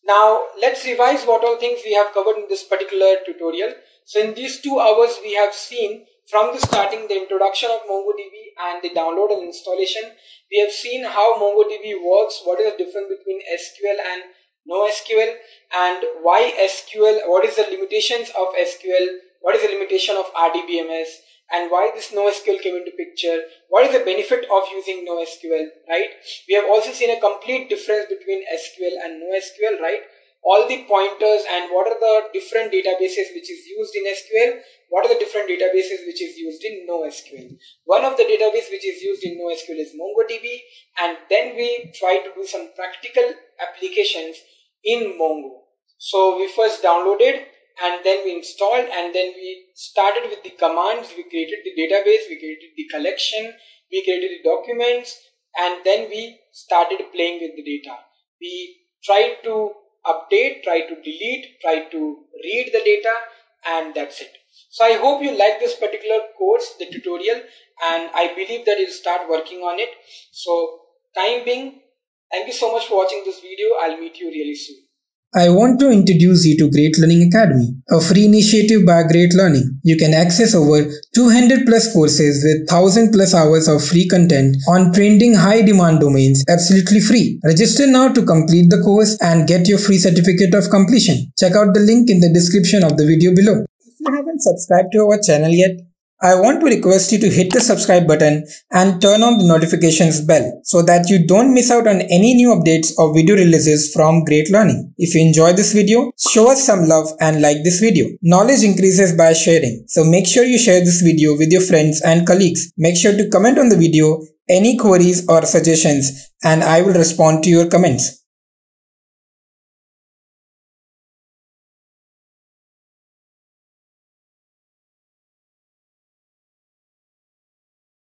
Now let's revise what all things we have covered in this particular tutorial. So in these 2 hours we have seen from the starting the introduction of MongoDB and the download and installation. We have seen how MongoDB works, what is the difference between SQL and NoSQL, and why SQL, what is the limitations of SQL, what is the limitation of RDBMS, and why this NoSQL came into picture, what is the benefit of using NoSQL, right? We have also seen a complete difference between SQL and NoSQL, right? All the pointers and what are the different databases which is used in SQL, what are the different databases which is used in NoSQL. One of the database which is used in NoSQL is MongoDB, and then we try to do some practical applications in Mongo. So we first downloaded and then we installed and then we started with the commands, we created the database, we created the collection, we created the documents, and then we started playing with the data. We tried to update, try to delete, try to read the data, and that's it. So I hope you like this particular course, the tutorial, and I believe that you'll start working on it. So time being, thank you so much for watching this video. I'll meet you really soon. I want to introduce you to Great Learning Academy, a free initiative by Great Learning. You can access over 200 plus courses with 1000 plus hours of free content on trending high demand domains absolutely free. Register now to complete the course and get your free certificate of completion. Check out the link in the description of the video below. If you haven't subscribed to our channel yet, I want to request you to hit the subscribe button and turn on the notifications bell so that you don't miss out on any new updates or video releases from Great Learning. If you enjoyed this video, show us some love and like this video. Knowledge increases by sharing, so make sure you share this video with your friends and colleagues. Make sure to comment on the video any queries or suggestions, and I will respond to your comments.